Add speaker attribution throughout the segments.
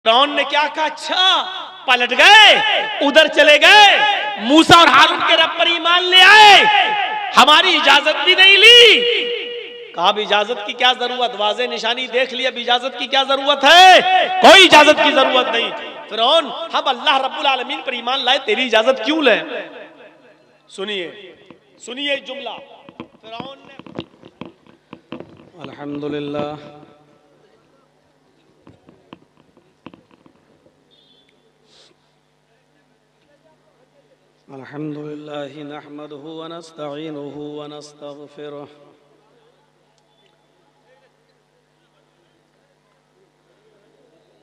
Speaker 1: फिरौन ने क्या कहा? अच्छा पलट गए, उधर चले गए, मूसा और हारून के रब पर ईमान ले आए, हमारी इजाजत भी नहीं ली। कहा अब इजाजत की क्या जरूरत, वाज़े निशानी देख ली, अब इजाजत की क्या जरूरत है? कोई इजाजत की जरूरत नहीं। फिरौन हम अल्लाह रब्बुल आलमीन पर ईमान लाए, तेरी इजाजत क्यों ले? सुनिए सुनिए जुमला फिरौन ने।
Speaker 2: अल्हम्दुलिल्लाह अल्हम्दुलिल्लाहि नहमदुहु व नस्तईनुहु व नस्तगफिरुह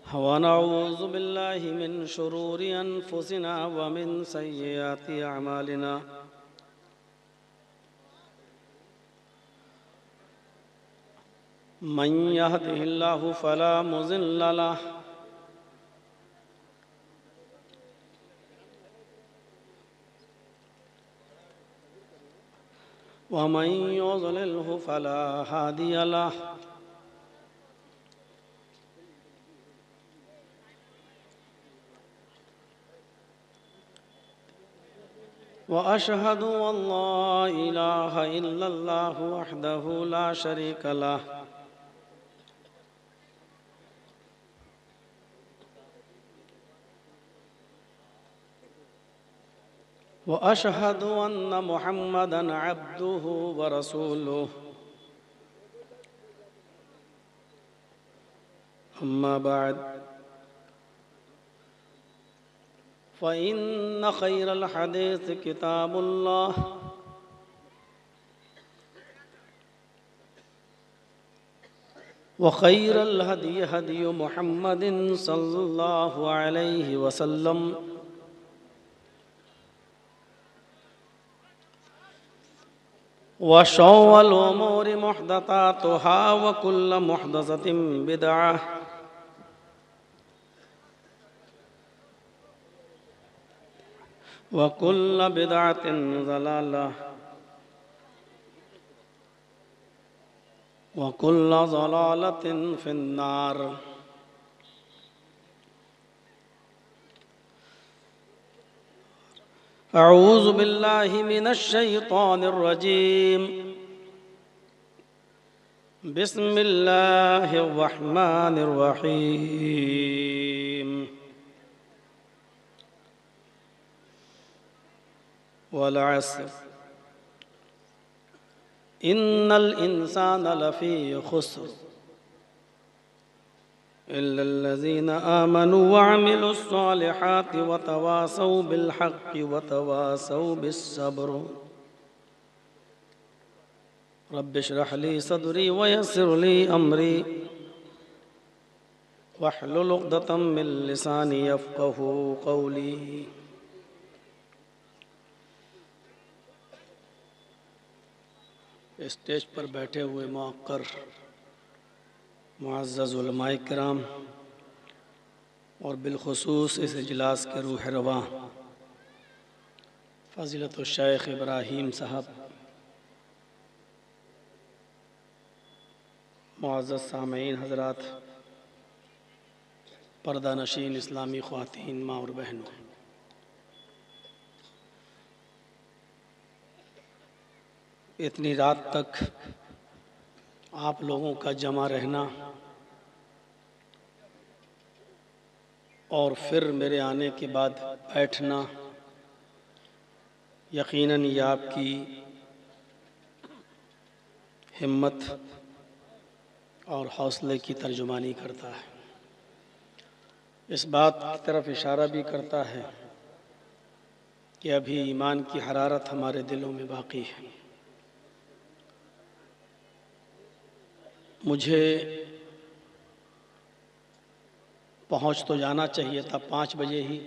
Speaker 2: व नऊज़ु बिल्लाहि मिन शुरूरि अनफुसिना व मिन सय्यिआति अअमालिना। मन यहदिहिल्लाहु फला मुज़िल्ल लहु व मन युज़लिल्हु फला हादिय लहु। व अशहदु अल्ला इलाहा इल्लल्लाहु वहदहु ला शरीक लहु व अशहदु अन्न मुहम्मदन अब्दुहु व रसूलुहु। अम्मा बाद फ़इन्न खैरल हदीस किताबुल्लाह व खैरल हदी हदी मुहम्मदिन सल्लल्लाहु अलैहि वसल्लम व शर्रल उमूरि मुहदसातुहा व कुल्लु मुहदसतिन बिदअह व कुल्लु बिदअतिन ज़लालह व कुल्लु ज़लालतिन फिन्नार। अऊज़ु बिल्लाहि मिनश शैतानिर रजीम। बिस्मिल्लाहिर रहमानिर रहीम। वल अस्र इन्नल इंसाना लफ़ी खुस्र इल्लल्लज़ीना आमनू व अमिलुस्सॉलिहाति व तवासौ बिल हक़्क़ि व तवासौ बिस्सब्र। रब्बिश्रह ली सदरी व यस्सिर ली अमरी वहलुल उक़दतम मिन लिसानी यफ़क़हू क़ौली। स्टेज पर बैठे हुए मुअक्कर मुअज़्ज़ज़ उलमाए किराम और बिलखुसूस इस इजलास के रूह रवां फ़ज़ीलतुल शेख इब्राहीम साहब, मुअज़्ज़ज़ सामईन हज़रात, पर्दा नशीन इस्लामी ख़वातीन माँ और बहनों, इतनी रात तक आप लोगों का जमा रहना और फिर मेरे आने के बाद बैठना यकीनन ये आपकी हिम्मत और हौसले की तर्जुमानी करता है। इस बात की तरफ इशारा भी करता है कि अभी ईमान की हरारत हमारे दिलों में बाकी है। मुझे पहुंच तो जाना चाहिए था 5 बजे ही।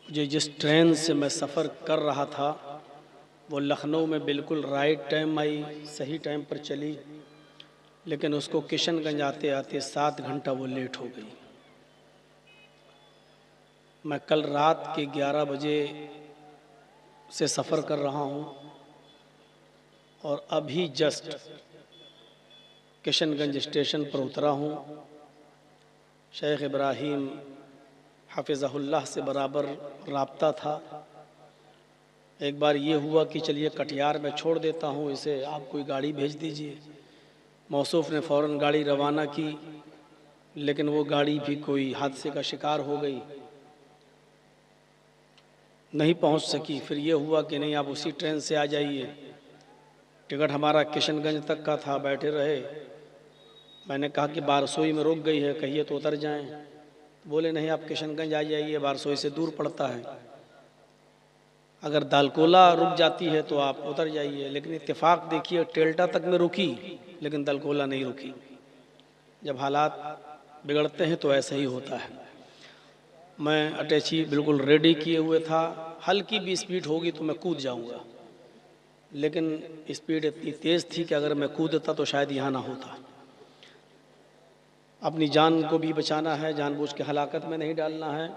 Speaker 2: मुझे जिस ट्रेन से मैं सफ़र कर रहा था वो लखनऊ में बिल्कुल राइट टाइम आई, सही टाइम पर चली, लेकिन उसको किशनगंज आते आते 7 घंटा वो लेट हो गई। मैं कल रात के 11 बजे से सफ़र कर रहा हूँ और अभी जस्ट किशनगंज स्टेशन पर उतरा हूँ शेख इब्राहीम हफ़िज़हुल्लाह से बराबर राब्ता था। एक बार ये हुआ कि चलिए कटिहार में छोड़ देता हूँ इसे, आप कोई गाड़ी भेज दीजिए। मौसूफ़ ने फ़ौरन गाड़ी रवाना की, लेकिन वो गाड़ी भी कोई हादसे का शिकार हो गई, नहीं पहुँच सकी। फिर ये हुआ कि नहीं, आप उसी ट्रेन से आ जाइए। टिकट हमारा किशनगंज तक का था, बैठे रहे। मैंने कहा कि बारसोई में रुक गई है, कहिए तो उतर जाएं। बोले नहीं, आप किशनगंज आ जाइए, बारसोई से दूर पड़ता है। अगर दालकोला रुक जाती है तो आप उतर जाइए। लेकिन इत्तेफाक देखिए, टेल्टा तक में रुकी लेकिन दालकोला नहीं रुकी। जब हालात बिगड़ते हैं तो ऐसा ही होता है। मैं अटैची बिल्कुल रेडी किए हुए था, हल्की भी स्पीड होगी तो मैं कूद जाऊंगा, लेकिन स्पीड इतनी तेज़ थी कि अगर मैं कूदता तो शायद यहाँ ना होता। अपनी जान को भी बचाना है, जानबूझ के हलाकत में नहीं डालना है।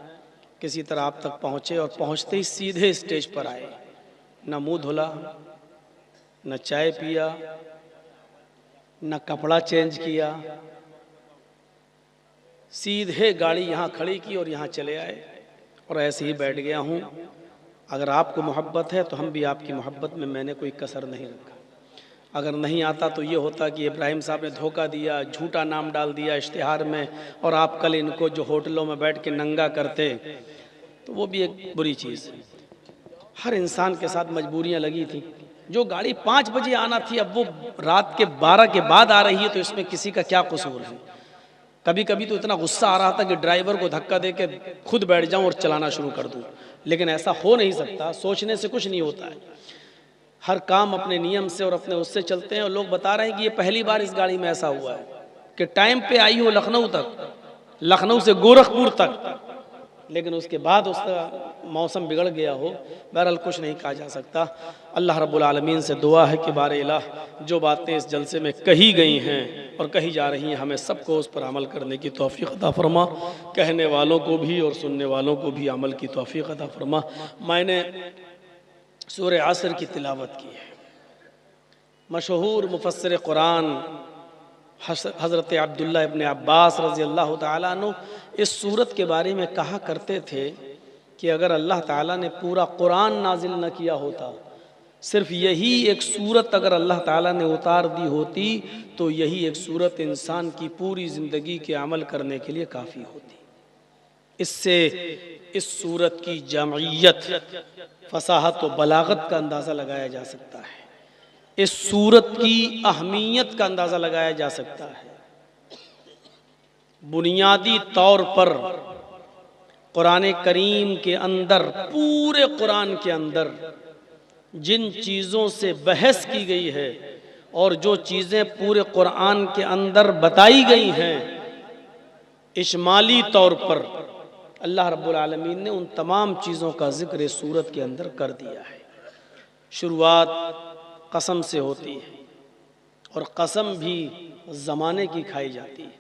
Speaker 2: किसी तरह आप तक पहुँचे और पहुँचते ही सीधे स्टेज पर आए। न मुँह धुला, न चाय पिया, न कपड़ा चेंज किया, सीधे गाड़ी यहाँ खड़ी की और यहाँ चले आए और ऐसे ही बैठ गया हूँ। अगर आपको मोहब्बत है तो हम भी आपकी मोहब्बत में, मैंने कोई कसर नहीं रखा। अगर नहीं आता तो ये होता कि इब्राहिम साहब ने धोखा दिया, झूठा नाम डाल दिया इश्तिहार में, और आप कल इनको जो होटलों में बैठ के नंगा करते, तो वो भी एक बुरी चीज़ है। हर इंसान के साथ मजबूरियां लगी थी। जो गाड़ी 5 बजे आना थी, अब वो रात के 12 के बाद आ रही है, तो इसमें किसी का क्या कसूर है। कभी कभी तो इतना गुस्सा आ रहा था कि ड्राइवर को धक्का दे के खुद बैठ जाऊं और चलाना शुरू कर दूं, लेकिन ऐसा हो नहीं सकता। सोचने से कुछ नहीं होता है। हर काम अपने नियम से और अपने उससे चलते हैं। और लोग बता रहे हैं कि ये पहली बार इस गाड़ी में ऐसा हुआ है कि टाइम पे आई हो लखनऊ तक, लखनऊ से गोरखपुर तक, लेकिन उसके बाद उसका मौसम बिगड़ गया हो। बहरहाल कुछ नहीं कहा जा सकता। अल्लाह रब्बुल आलमीन से दुआ है कि बारे इलाह, जो बातें इस जलसे में कही गई हैं और कही जा रही हैं, हमें सबको उस पर अमल करने की तौफीक अता फरमा। कहने वालों को भी और सुनने वालों को भी अमल की तौफीक अता फरमा। मैंने सूरह असर की तिलावत की है। मशहूर मुफस्सिर कुरान हज़रत अब्दुल्लाह इब्न अब्बास रज़ी अल्लाह ताला अन्हु इस सूरत के बारे में कहा करते थे कि अगर अल्लाह ताला ने पूरा कुरान नाजिल न किया होता, सिर्फ यही एक सूरत अगर अल्लाह ताला ने उतार दी होती, तो यही एक सूरत इंसान की पूरी ज़िंदगी के अमल करने के लिए काफ़ी होती। इससे इस सूरत की जमईयत, फसाहत और बलागत का अंदाज़ा लगाया जा सकता है। इस सूरत की अहमियत का अंदाज़ा लगाया जा सकता है। बुनियादी तौर पर कुरान करीम के अंदर, पूरे कुरान के अंदर जिन चीज़ों से बहस की गई है और जो चीज़ें पूरे कुरान के अंदर बताई गई हैं, इजमाली तौर पर अल्लाह रब्बुल आलमीन ने उन तमाम चीज़ों का जिक्र इस सूरत के अंदर कर दिया है। शुरुआत कसम से होती है और कसम भी ज़माने की खाई जाती है,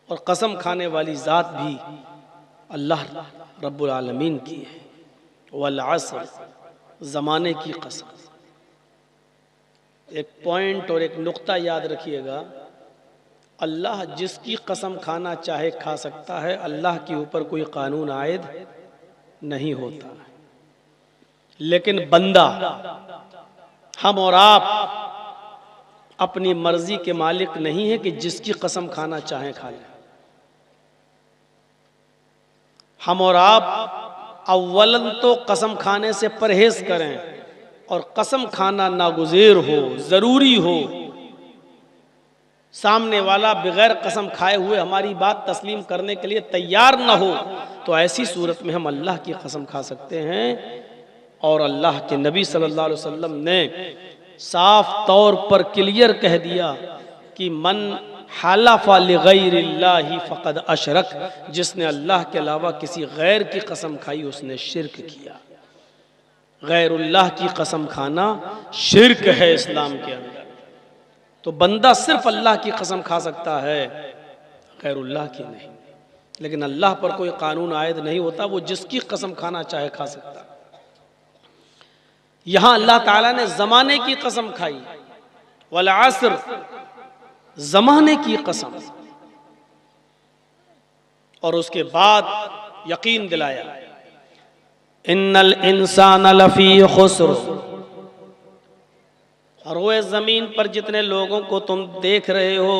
Speaker 2: और कसम खाने वाली ज़ात भी अल्लाह रब्बुल आलमीन की है। वल असर, ज़माने की कसम। एक पॉइंट और एक नुक्ता याद रखिएगा, अल्लाह जिसकी कसम खाना चाहे खा सकता है। अल्लाह के ऊपर कोई कानून आयद नहीं होता। लेकिन बंदा, हम और आप अपनी मर्जी के मालिक नहीं है कि जिसकी कसम खाना चाहे खा लें। हम और आप अव्वलन तो कसम खाने से परहेज करें, और कसम खाना नागुज़ेर हो, ज़रूरी हो। सामने वाला बगैर कसम खाए हुए हमारी बात तस्लीम करने के लिए तैयार ना हो, तो ऐसी सूरत में हम अल्लाह की कसम खा सकते हैं। और अल्लाह के नबी सल्लल्लाहु अलैहि वसल्लम ने साफ तौर पर क्लियर कह दिया कि मन हलफ़ा लिग़ैरिल्लाहि फ़क़द अशरक, जिसने अल्लाह के अलावा किसी गैर की कसम खाई उसने शिर्क किया। गैरुल्लाह की कसम खाना शिर्क है इस्लाम के अंदर। तो बंदा सिर्फ अल्लाह की कसम खा सकता है, गैरुल्लाह की नहीं। लेकिन अल्लाह पर कोई कानून आयद नहीं होता, वो जिसकी कसम खाना चाहे खा सकता। यहां अल्लाह ताला ने जमाने की कसम खाई, वल असर, जमाने की कसम। और उसके बाद यकीन दिलाया, इन्नल इंसान लफी खुस्र, रोए ज़मीन पर जितने लोगों को तुम देख रहे हो,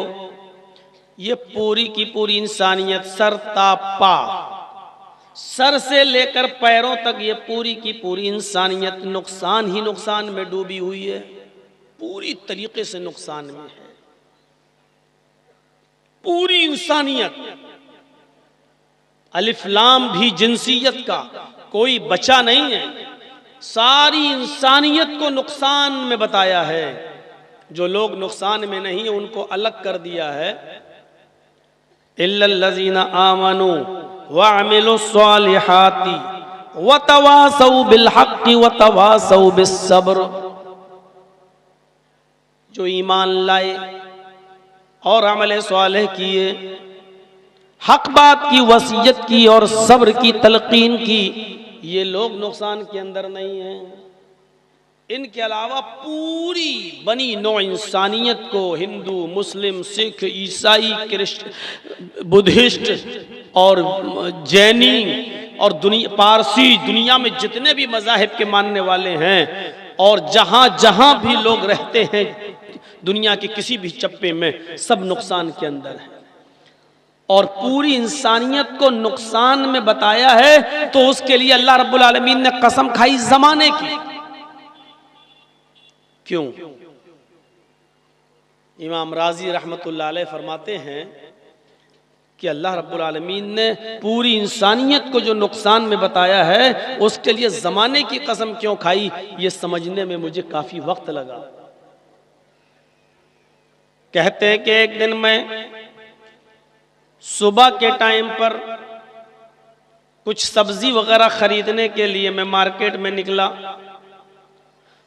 Speaker 2: ये पूरी की पूरी इंसानियत सर ता पा, सर से लेकर पैरों तक ये पूरी की पूरी इंसानियत नुकसान ही नुकसान में डूबी हुई है, पूरी तरीके से नुकसान में है। पूरी इंसानियत, अलिफ लाम भी जिंसियत का कोई बचा नहीं है, सारी इंसानियत को नुकसान में बताया है। जो लोग नुकसान में नहीं है उनको अलग कर दिया है। इल्लल्लज़ीना आमनू वअमिलुस्सालिहाति वतवासौ बिलहक्कि वतवासौ बिस्सब्र, जो ईमान लाए और अमल सालेह किए, हक बात की वसीयत की और सब्र की तलकीन की, ये लोग नुकसान के अंदर नहीं हैं। इनके अलावा पूरी बनी नौ इंसानियत को, हिंदू, मुस्लिम, सिख, ईसाई, क्रिश्चियन, बुद्धिस्ट और जैनी और पारसी, दुनिया में जितने भी मज़ाहिब के मानने वाले हैं और जहां जहां भी लोग रहते हैं दुनिया के किसी भी चप्पे में, सब नुकसान के अंदर है। और पूरी इंसानियत को नुकसान में बताया है तो उसके लिए अल्लाह रब्बुल आलमीन ने कसम खाई जमाने की। क्यों? इमाम राजी रहमतुल्लाह अलैह फरमाते हैं कि अल्लाह रब्बुल आलमीन ने पूरी इंसानियत को जो नुकसान में बताया है उसके लिए जमाने की कसम क्यों खाई, ये समझने में मुझे काफी वक्त लगा। कहते हैं कि एक दिन मैं सुबह के टाइम पर कुछ सब्जी वगैरह खरीदने के लिए मैं मार्केट में निकला।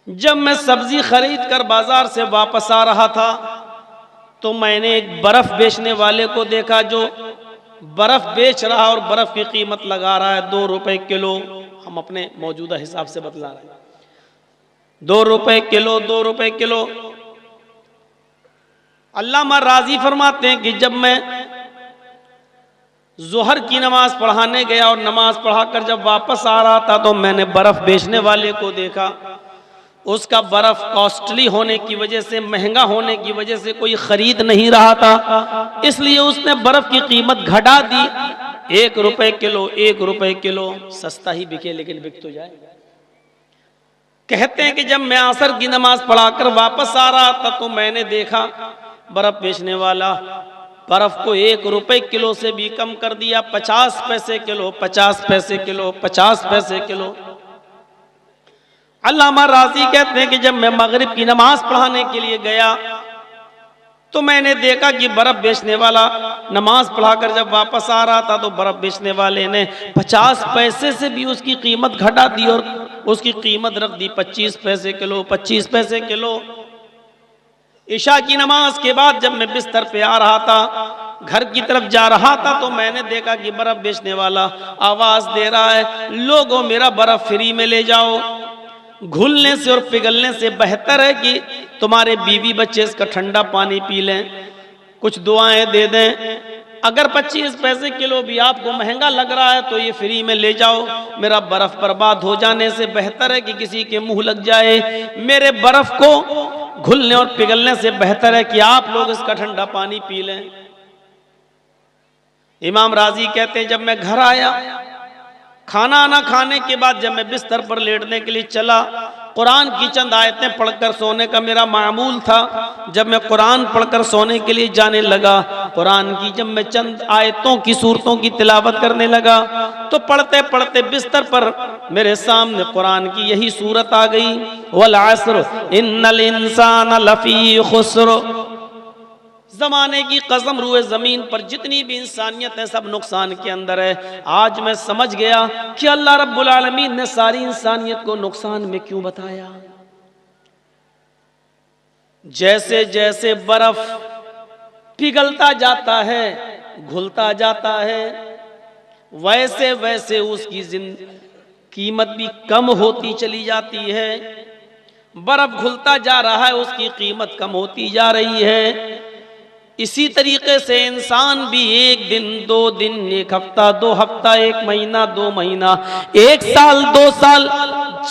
Speaker 2: जब मैं सब्जी खरीद कर बाजार से वापस आ रहा था तो मैंने एक बर्फ बेचने वाले को देखा जो बर्फ बेच रहा और बर्फ की कीमत लगा रहा है 2 रुपए किलो। हम अपने मौजूदा हिसाब से बतला रहे हैं, 2 रुपए किलो, 2 रुपए किलो। अल्लामा राजी फरमाते हैं कि जब मैं जोहर की नमाज पढ़ाने गया और नमाज पढ़ाकर जब वापस आ रहा था तो मैंने बर्फ बेचने वाले को देखा। उसका बर्फ कॉस्टली होने की वजह से, महंगा होने की वजह से कोई खरीद नहीं रहा था, इसलिए उसने बर्फ की कीमत घटा दी। 1 रुपए किलो, 1 रुपए किलो, सस्ता ही बिके लेकिन बिक तो जाए। कहते हैं कि जब मैं असर की नमाज पढ़ाकर वापस आ रहा था तो मैंने देखा बर्फ बेचने वाला बर्फ को 1 रुपए किलो से भी कम कर दिया, 50 पैसे किलो, 50 पैसे किलो, 50 पैसे किलो। अल्लामा राजी कहते हैं कि जब मैं मगरिब की नमाज पढ़ाने के लिए गया तो मैंने देखा कि बर्फ बेचने वाला नमाज पढ़ाकर जब वापस आ रहा था तो बर्फ बेचने वाले ने 50 पैसे से भी उसकी कीमत घटा दी और उसकी कीमत रख दी 25 पैसे किलो, 25 पैसे किलो। इशा की नमाज के बाद जब मैं बिस्तर पे आ रहा था, घर की तरफ जा रहा था तो मैंने देखा कि बर्फ बेचने वाला आवाज दे रहा है, लोगों मेरा बर्फ फ्री में ले जाओ। घुलने से और पिघलने से बेहतर है कि तुम्हारे बीवी बच्चे इसका ठंडा पानी पी लें, कुछ दुआएं दे दें। अगर 25 पैसे किलो भी आपको महंगा लग रहा है तो ये फ्री में ले जाओ। मेरा बर्फ बर्बाद हो जाने से बेहतर है कि किसी के मुंह लग जाए। मेरे बर्फ को घुलने और पिघलने से बेहतर है कि आप लोग इसका ठंडा पानी पी लें। इमाम राजी कहते हैं जब मैं घर आया, खाना आना खाने के बाद जब मैं बिस्तर पर लेटने के लिए चला, कुरान की चंद आयतें पढ़कर सोने का मेरा मामूल था। जब मैं कुरान पढ़कर सोने के लिए जाने लगा, कुरान की जब मैं चंद आयतों की सूरतों की तिलावत करने लगा तो पढ़ते पढ़ते बिस्तर पर मेरे सामने कुरान की यही सूरत आ गई, वल अस्र इन्नल इंसान लफी खुस्र। जमाने की कसम, रूए जमीन पर जितनी भी इंसानियत है सब नुकसान के अंदर है। आज मैं समझ गया कि अल्लाह रब्बुल आलमीन ने सारी इंसानियत को नुकसान में क्यों बताया। जैसे जैसे बर्फ पिघलता जाता है, घुलता जाता है, वैसे वैसे उसकी कीमत भी कम होती चली जाती है। बर्फ घुलता जा रहा है, उसकी कीमत कम होती जा रही है। इसी तरीके से इंसान भी एक दिन, 2 दिन, 1 हफ्ता, 2 हफ्ता, 1 महीना, 2 महीना, 1 साल, 2 साल,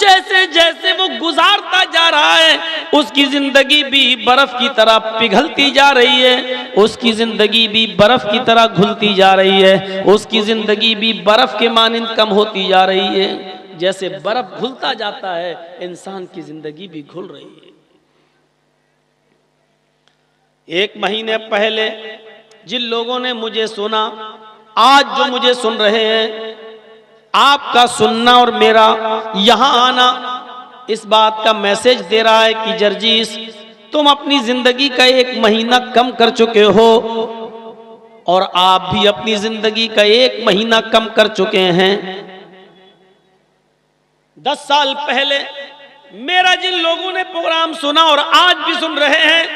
Speaker 2: जैसे जैसे वो गुजारता जा रहा है उसकी जिंदगी भी बर्फ की तरह पिघलती जा रही है, उसकी जिंदगी भी बर्फ की तरह घुलती जा रही है, उसकी जिंदगी भी बर्फ के मानिंद कम होती जा रही है। जैसे बर्फ घुलता जाता है इंसान की जिंदगी भी घुल रही है। 1 महीने पहले जिन लोगों ने मुझे सुना, आज जो मुझे सुन रहे हैं, आपका सुनना और मेरा यहां आना इस बात का मैसेज दे रहा है कि जर्जीस तुम अपनी जिंदगी का 1 महीना कम कर चुके हो और आप भी अपनी जिंदगी का 1 महीना कम कर चुके हैं। 10 साल पहले मेरा जिन लोगों ने प्रोग्राम सुना और आज भी सुन रहे हैं,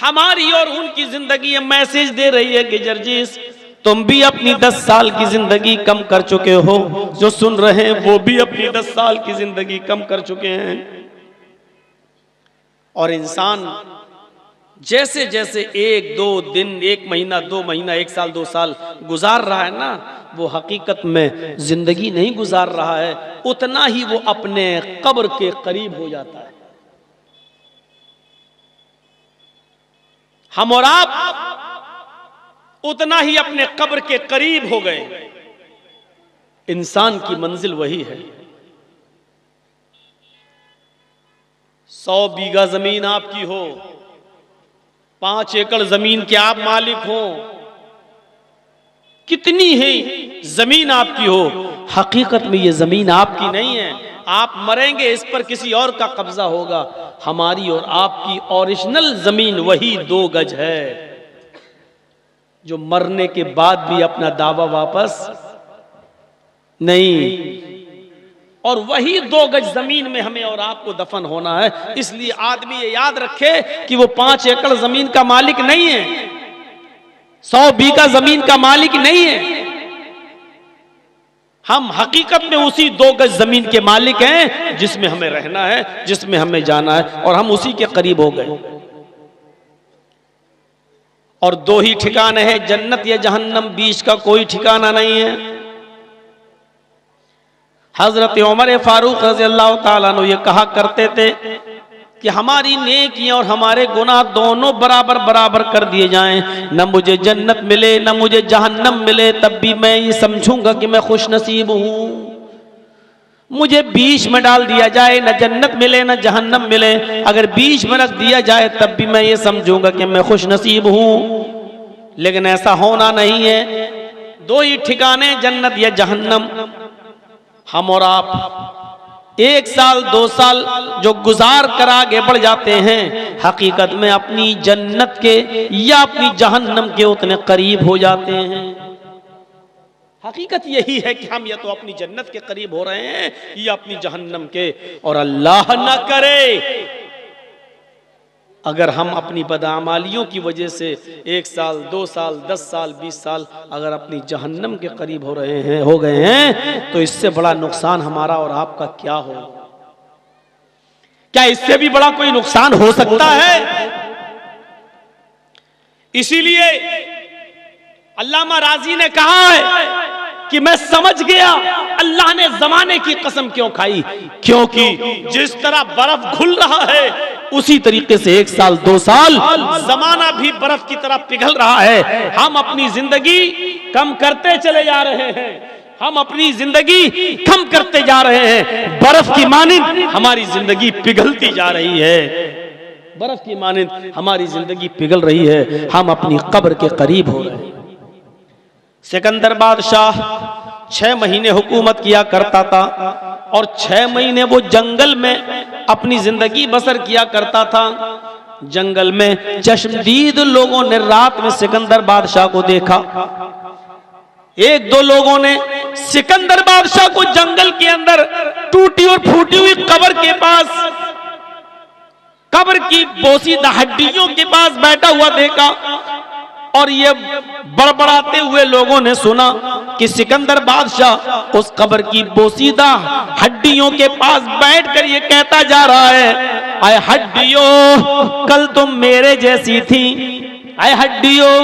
Speaker 2: हमारी और उनकी जिंदगी मैसेज दे रही है कि जर्जीस तुम भी अपनी 10 साल की जिंदगी कम कर चुके हो। जो सुन रहे हैं वो भी अपनी 10 साल की जिंदगी कम कर चुके हैं। और इंसान जैसे जैसे 1, 2 दिन, 1 महीना, 2 महीना, 1 साल, 2 साल गुजार रहा है ना, वो हकीकत में जिंदगी नहीं गुजार रहा है, उतना ही वो अपने कब्र के करीब हो जाता है। हम और आप उतना ही अपने कब्र के करीब हो गए। इंसान की मंजिल वही है। 100 बीघा जमीन आपकी हो, 5 एकड़ जमीन के आप मालिक हो, कितनी ही जमीन आपकी हो, हकीकत में ये जमीन आपकी नहीं है। आप मरेंगे, इस पर किसी और का कब्जा होगा। हमारी और आपकी ओरिजिनल जमीन वही 2 गज है, जो मरने के बाद भी अपना दावा वापस नहीं। और वही 2 गज जमीन में हमें और आपको दफन होना है। इसलिए आदमी ये याद रखे कि वो 5 एकड़ जमीन का मालिक नहीं है, 100 बीघा जमीन का मालिक नहीं है। हम हकीकत में उसी 2 गज जमीन के मालिक हैं जिसमें हमें रहना है, जिसमें हमें जाना है, और हम उसी के करीब हो गए। और 2 ही ठिकाने हैं, जन्नत या जहन्नम, बीच का कोई ठिकाना नहीं है। हजरत उमर फारूक रज़ी अल्लाह ताला अन्हु ये कहा करते थे कि हमारी नेकियां और हमारे गुनाह दोनों बराबर बराबर कर दिए जाएं, न मुझे जन्नत मिले न मुझे जहन्नम मिले, तब भी मैं ये समझूंगा कि मैं खुश नसीब हूं। मुझे बीच में डाल दिया जाए, न जन्नत मिले न जहन्नम मिले, अगर बीच में रख दिया जाए तब भी मैं ये समझूंगा कि मैं खुश नसीब हूं। लेकिन ऐसा होना नहीं है। 2 ही ठिकाने, जन्नत या जहन्नम। हम और आप 1 साल 2 साल जो गुजार कर आगे बढ़ जाते हैं, हकीकत में अपनी जन्नत के या अपनी जहन्नम के उतने करीब हो जाते हैं। हकीकत यही है कि हम या तो अपनी जन्नत के करीब हो रहे हैं या अपनी जहन्नम के। और अल्लाह ना करे अगर हम अपनी बदआमालियों की वजह से 1 साल 2 साल 10 साल 20 साल अगर अपनी जहन्नम के करीब हो गए हैं, तो इससे बड़ा नुकसान हमारा और आपका क्या हो? क्या इससे भी बड़ा कोई नुकसान हो सकता है? इसीलिए अल्लामा राजी ने कहा है कि मैं समझ गया अल्लाह ने जमाने की कसम क्यों खाई, क्योंकि जिस तरह बर्फ घुल रहा है उसी तरीके से 1 साल 2 साल जमाना भी बर्फ की तरह पिघल रहा है। हम अपनी जिंदगी कम करते चले जा रहे हैं, हम अपनी जिंदगी कम करते जा रहे हैं। बर्फ की मानिंद हमारी जिंदगी पिघलती जा रही है, बर्फ की मानिंद हमारी जिंदगी पिघल रही है। हम अपनी कब्र के करीब हो रहे हैं। सिकंदर बादशाह 6 महीने हुकूमत किया करता था और 6 महीने वो जंगल में अपनी जिंदगी बसर किया करता था। जंगल में चश्मदीद लोगों ने रात में सिकंदर बादशाह को देखा। 1-2 लोगों ने सिकंदर बादशाह को जंगल के अंदर टूटी और फूटी हुई कब्र के पास, कब्र की बोसीदा हड्डियों के पास बैठा हुआ देखा। और ये बड़बड़ाते हुए लोगों ने सुना कि सिकंदर बादशाह उस कब्र की बोसीदा हड्डियों के पास बैठकर ये कहता जा रहा है, आए हड्डियों कल तुम मेरे जैसी थी,
Speaker 1: ऐ हड्डियों,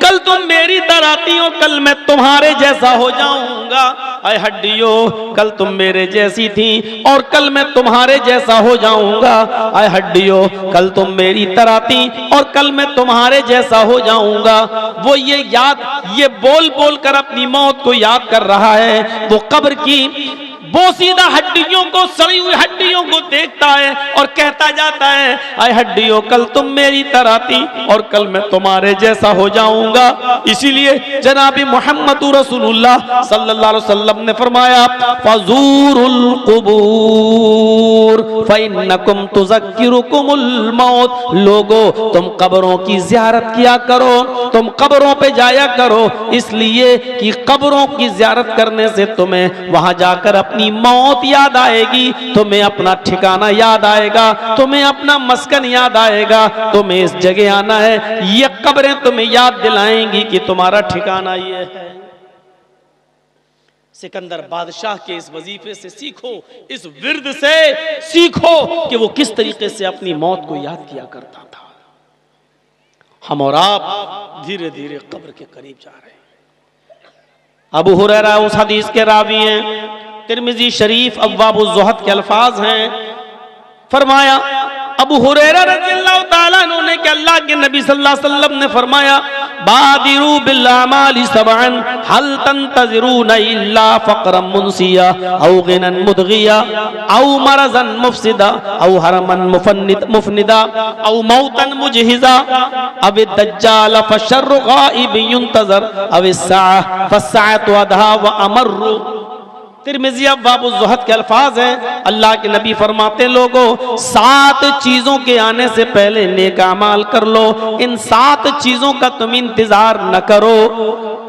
Speaker 1: कल तुम मेरी तरह आती हो, कल मैं तुम्हारे जैसा हो जाऊंगा। ऐ हड्डियों, कल तुम मेरे जैसी थी और कल मैं तुम्हारे जैसा हो जाऊंगा। ऐ हड्डियों, कल तुम मेरी तरह थी और कल मैं तुम्हारे जैसा हो जाऊंगा। वो ये बोल बोल कर अपनी मौत को याद कर रहा है। वो कब्र की बोसीदा हड्डियों को, सड़ी हुई हड्डियों को देखता है और कहता जाता है, ऐ हड्डियों, कल तुम मेरी तरह थी और कल मैं तुम्हारे जैसा हो जाऊंगा। इसीलिए जनाबी मोहम्मद रसूलुल्लाह सल्लल्लाहु अलैहि वसल्लम ने फरमाया, फजूरुल कुबूर फइन्नकुम तुज़क्किरुकुमुल मौत। लोगो, तुम कब्रों की ज़ियारत किया करो, तुम कब्रों पे जाया करो, इसलिए कि कब्रों की ज़ियारत करने से तुम्हें वहां जाकर अपनी मौत याद आएगी, तुम्हें अपना ठिकाना याद आएगा, तुम्हें अपना मस्कन याद आएगा, तुम्हें इस जगह आना है। ये कब्रें तुम्हें याद दिलाएंगी कि तुम्हारा ठिकाना ये है। सिकंदर बादशाह के इस वजीफे से सीखो, इस विर्द से सीखो कि वो किस तरीके से अपनी मौत को याद किया करता था। हम और आप धीरे धीरे कब्र के करीब जा रहे हैं। अबू हुरैरा उस हदीस के रावी हैं। तिर्मिज़ी शरीफ अब्वाबुज़ ज़ुहद के अल्फाज हैं। फरमाया अबू हुरैरा रज़ियल्लाहु ताला अन्हु ने कि अल्लाह के नबी सल्लल्लाहु अलैहि वसल्लम ने फरमाया, बादिरू बिल अमाली सबअन हल तंतज़िरून इल्ला फ़क़रन मुनसिया औ गिनन मुदगिया औ मरज़न मुफ़सिदा औ हरमन मुफ़निदा औ मौतन मुजहिज़ा अव दज्जाल फशर्रु गाइब युंतज़र अव अस्साअ फस्साअतु अदहा व अमर्रु। तिर्मिज़ी अब्वाबुज़ ज़ुहद के अल्फाज हैं। अल्लाह के नबी फरमाते, लोगों, 7 चीजों के आने से पहले नेक अमाल कर लो। इन 7 चीजों का तुम इंतजार न करो,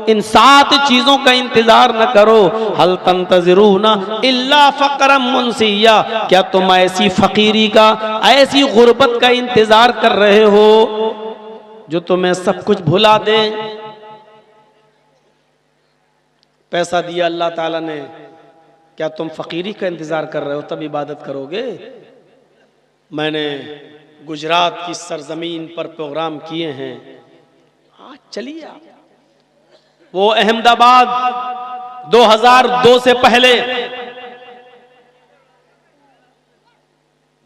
Speaker 1: इन 7 चीजों का इंतजार न करो। हल तंतज़िरूना इल्ला फ़क़रन मुनसिया, क्या तुम ऐसी फकीरी का, ऐसी गुर्बत का इंतजार कर रहे हो जो तुम्हें सब कुछ भुला दे? पैसा दिया अल्लाह ताला ने, क्या तुम फकीरी का इंतजार कर रहे हो तब इबादत करोगे? मैंने गुजरात की सरजमीन पर प्रोग्राम किए हैं, आज चलिए आप। वो अहमदाबाद 2002 से पहले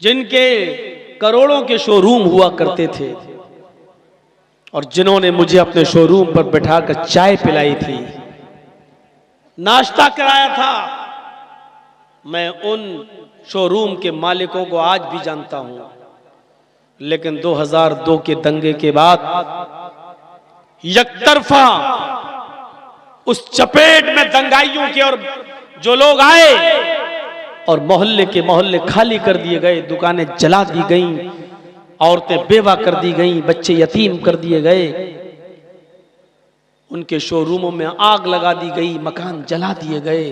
Speaker 1: जिनके करोड़ों के शोरूम हुआ करते थे और जिन्होंने मुझे अपने शोरूम पर बैठाकर चाय पिलाई थी, नाश्ता कराया था, मैं उन शोरूम के मालिकों को आज भी जानता हूं। लेकिन 2002 के दंगे के बाद यकतरफा उस चपेट में दंगाइयों के और जो लोग आए और मोहल्ले के मोहल्ले खाली कर दिए गए, दुकानें जला दी गईं, औरतें बेवा कर दी गईं, बच्चे यतीम कर दिए गए, उनके शोरूमों में आग लगा दी गई, मकान जला दिए गए।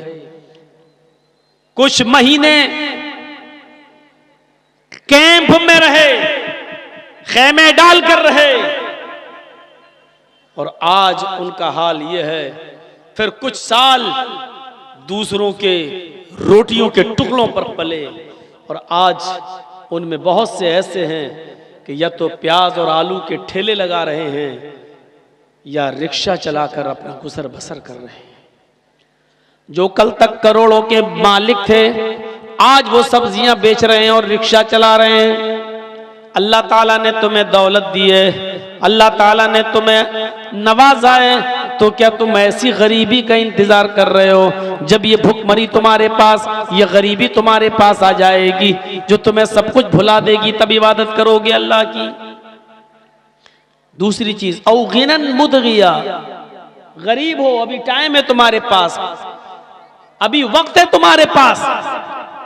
Speaker 1: कुछ महीने कैंप में रहे, खेमे डाल कर रहे, और आज उनका हाल यह है। फिर कुछ साल दूसरों के रोटियों के टुकड़ों पर पले, और आज उनमें बहुत से ऐसे हैं कि या तो प्याज और आलू के ठेले लगा रहे हैं या रिक्शा चलाकर अपना गुजर बसर कर रहे हैं। जो कल तक करोड़ों के मालिक थे, आज वो सब्जियां बेच रहे हैं और रिक्शा चला रहे हैं। अल्लाह ताला ने तुम्हें दौलत दी है, अल्लाह ताला ने तुम्हें नवाजा है, तो क्या तुम ऐसी गरीबी का इंतजार कर रहे हो? जब ये भुखमरी तुम्हारे पास, ये गरीबी तुम्हारे पास आ जाएगी जो तुम्हें सब कुछ भुला देगी, तब इबादत करोगे अल्लाह की। दूसरी चीज, औ गिनन मुदगिया, गरीब हो, अभी टाइम है तुम्हारे पास, अभी वक्त है तुम्हारे पास,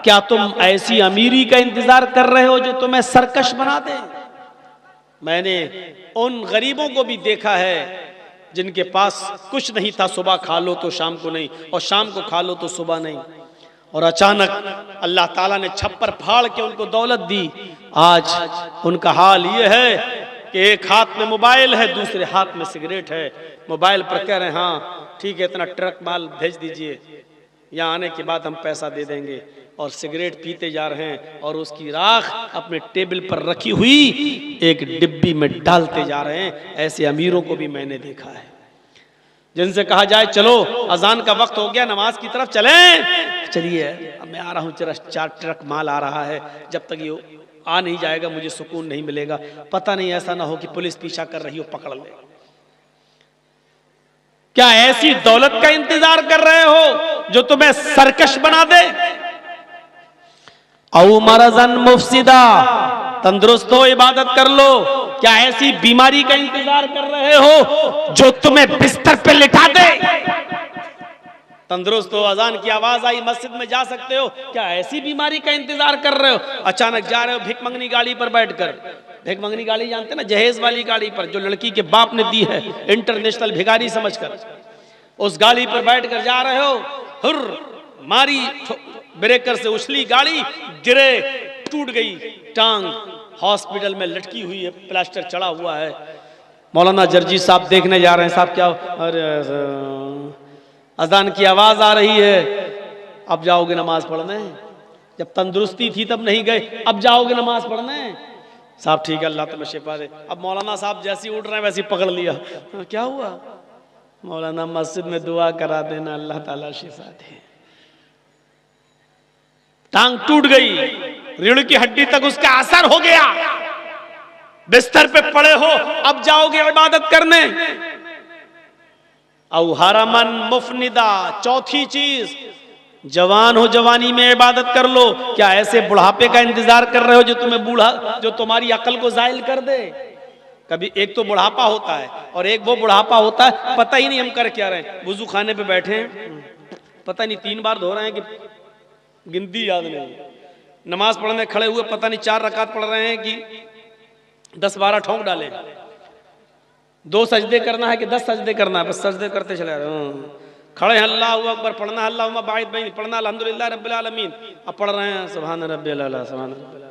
Speaker 1: क्या तुम ऐसी अमीरी का इंतजार कर रहे हो जो तुम्हें सरकश बना दे? मैंने उन गरीबों को भी देखा है जिनके पास कुछ नहीं था, सुबह खा लो तो शाम को नहीं, और शाम को खा लो तो सुबह नहीं, और अचानक अल्लाह ताला ने छप्पर फाड़ के उनको दौलत दी। आज उनका हाल ये है कि एक हाथ में मोबाइल है, दूसरे हाथ में सिगरेट है। मोबाइल पर कह रहे हैं हाँ ठीक है, इतना ट्रक माल भेज दीजिए,
Speaker 2: यहाँ आने के बाद हम पैसा दे देंगे, और सिगरेट पीते जा रहे हैं और उसकी राख अपने टेबल पर रखी हुई एक डिब्बी में डालते जा रहे हैं। ऐसे अमीरों को भी मैंने देखा है, जिनसे कहा जाए चलो अजान का वक्त हो गया, नमाज की तरफ चलें, चलिए अब मैं आ रहा हूँ, 4 ट्रक माल आ रहा है, जब तक ये आ नहीं जाएगा मुझे सुकून नहीं मिलेगा। पता नहीं ऐसा ना हो कि पुलिस पीछा कर रही हो, पकड़ ले। क्या ऐसी दौलत का इंतजार कर रहे हो जो तुम्हें सरकश बना दे? औ मरजन मुफसिदा, तंदुरुस्त हो इबादत कर लो। क्या ऐसी बीमारी का इंतजार कर रहे हो जो तुम्हें बिस्तर पे लिटा दे? तंदुरुस्त हो, अजान की आवाज आई, मस्जिद में जा सकते हो। क्या ऐसी बीमारी का इंतजार कर रहे हो? अचानक जा रहे हो भिख मंगनी गाड़ी पर बैठकर, भिख मंगनी गाड़ी जानते ना, जहेज वाली गाड़ी पर जो लड़की के बाप ने दी है इंटरनेशनल भिखारी समझकर, उस गाड़ी पर बैठकर जा रहे हो, हुर्र मारी ब्रेकर से उछली गाड़ी, गिरे, टूट गई टांग, हॉस्पिटल में लटकी हुई है, प्लास्टर चढ़ा हुआ है। मौलाना जर्जी साहब देखने जा रहे हैं, साहब क्या, अरे अजान की आवाज आ रही है, अब जाओगे नमाज पढ़ने? जब तंदुरुस्ती थी तब नहीं गए, अब जाओगे नमाज पढ़ने? साहब ठीक है, अल्लाह तुम्हें शिफा दे। अब मौलाना साहब जैसे उठ रहे हैं वैसे पकड़ लिया, क्या हुआ? मौलाना मस्जिद में दुआ करा देना, अल्लाह ताला शिफा दे। टांग टूट गई, रीढ़ की हड्डी तक उसका असर हो गया, बिस्तर पे पड़े हो, अब जाओगे इबादत करने? औ हरमन मुफनिदा, चौथी चीज, जवान हो जवानी में इबादत कर लो। क्या ऐसे बुढ़ापे का इंतजार कर रहे हो जो तुम्हें जो तुम्हारी अकल को जायल कर दे? कभी एक तो बुढ़ापा होता है और एक वो बुढ़ापा होता है पता ही नहीं हम कर क्या रहे हैं। वुजू खाने पे बैठे हैं, पता नहीं 3 बार धो रहे हैं कि गिनती याद नहीं, नमाज पढ़ने खड़े हुए पता नहीं 4 रकात पढ़ रहे हैं कि 10-12 ठोंक डाले, 2 सजदे करना है कि 10 सजदे करना है, बस सजदे करते चले रहे हैं। खड़े अल्लाहु अकबर पढ़ना, अल्लाहुम्मा बाइद बैनी पढ़ना, अल्हम्दुलिल्लाह रब्बिल आलमीन, अब पढ़ रहे हैं सुभान रब्बिल आला, सुभान रब्बिल आला।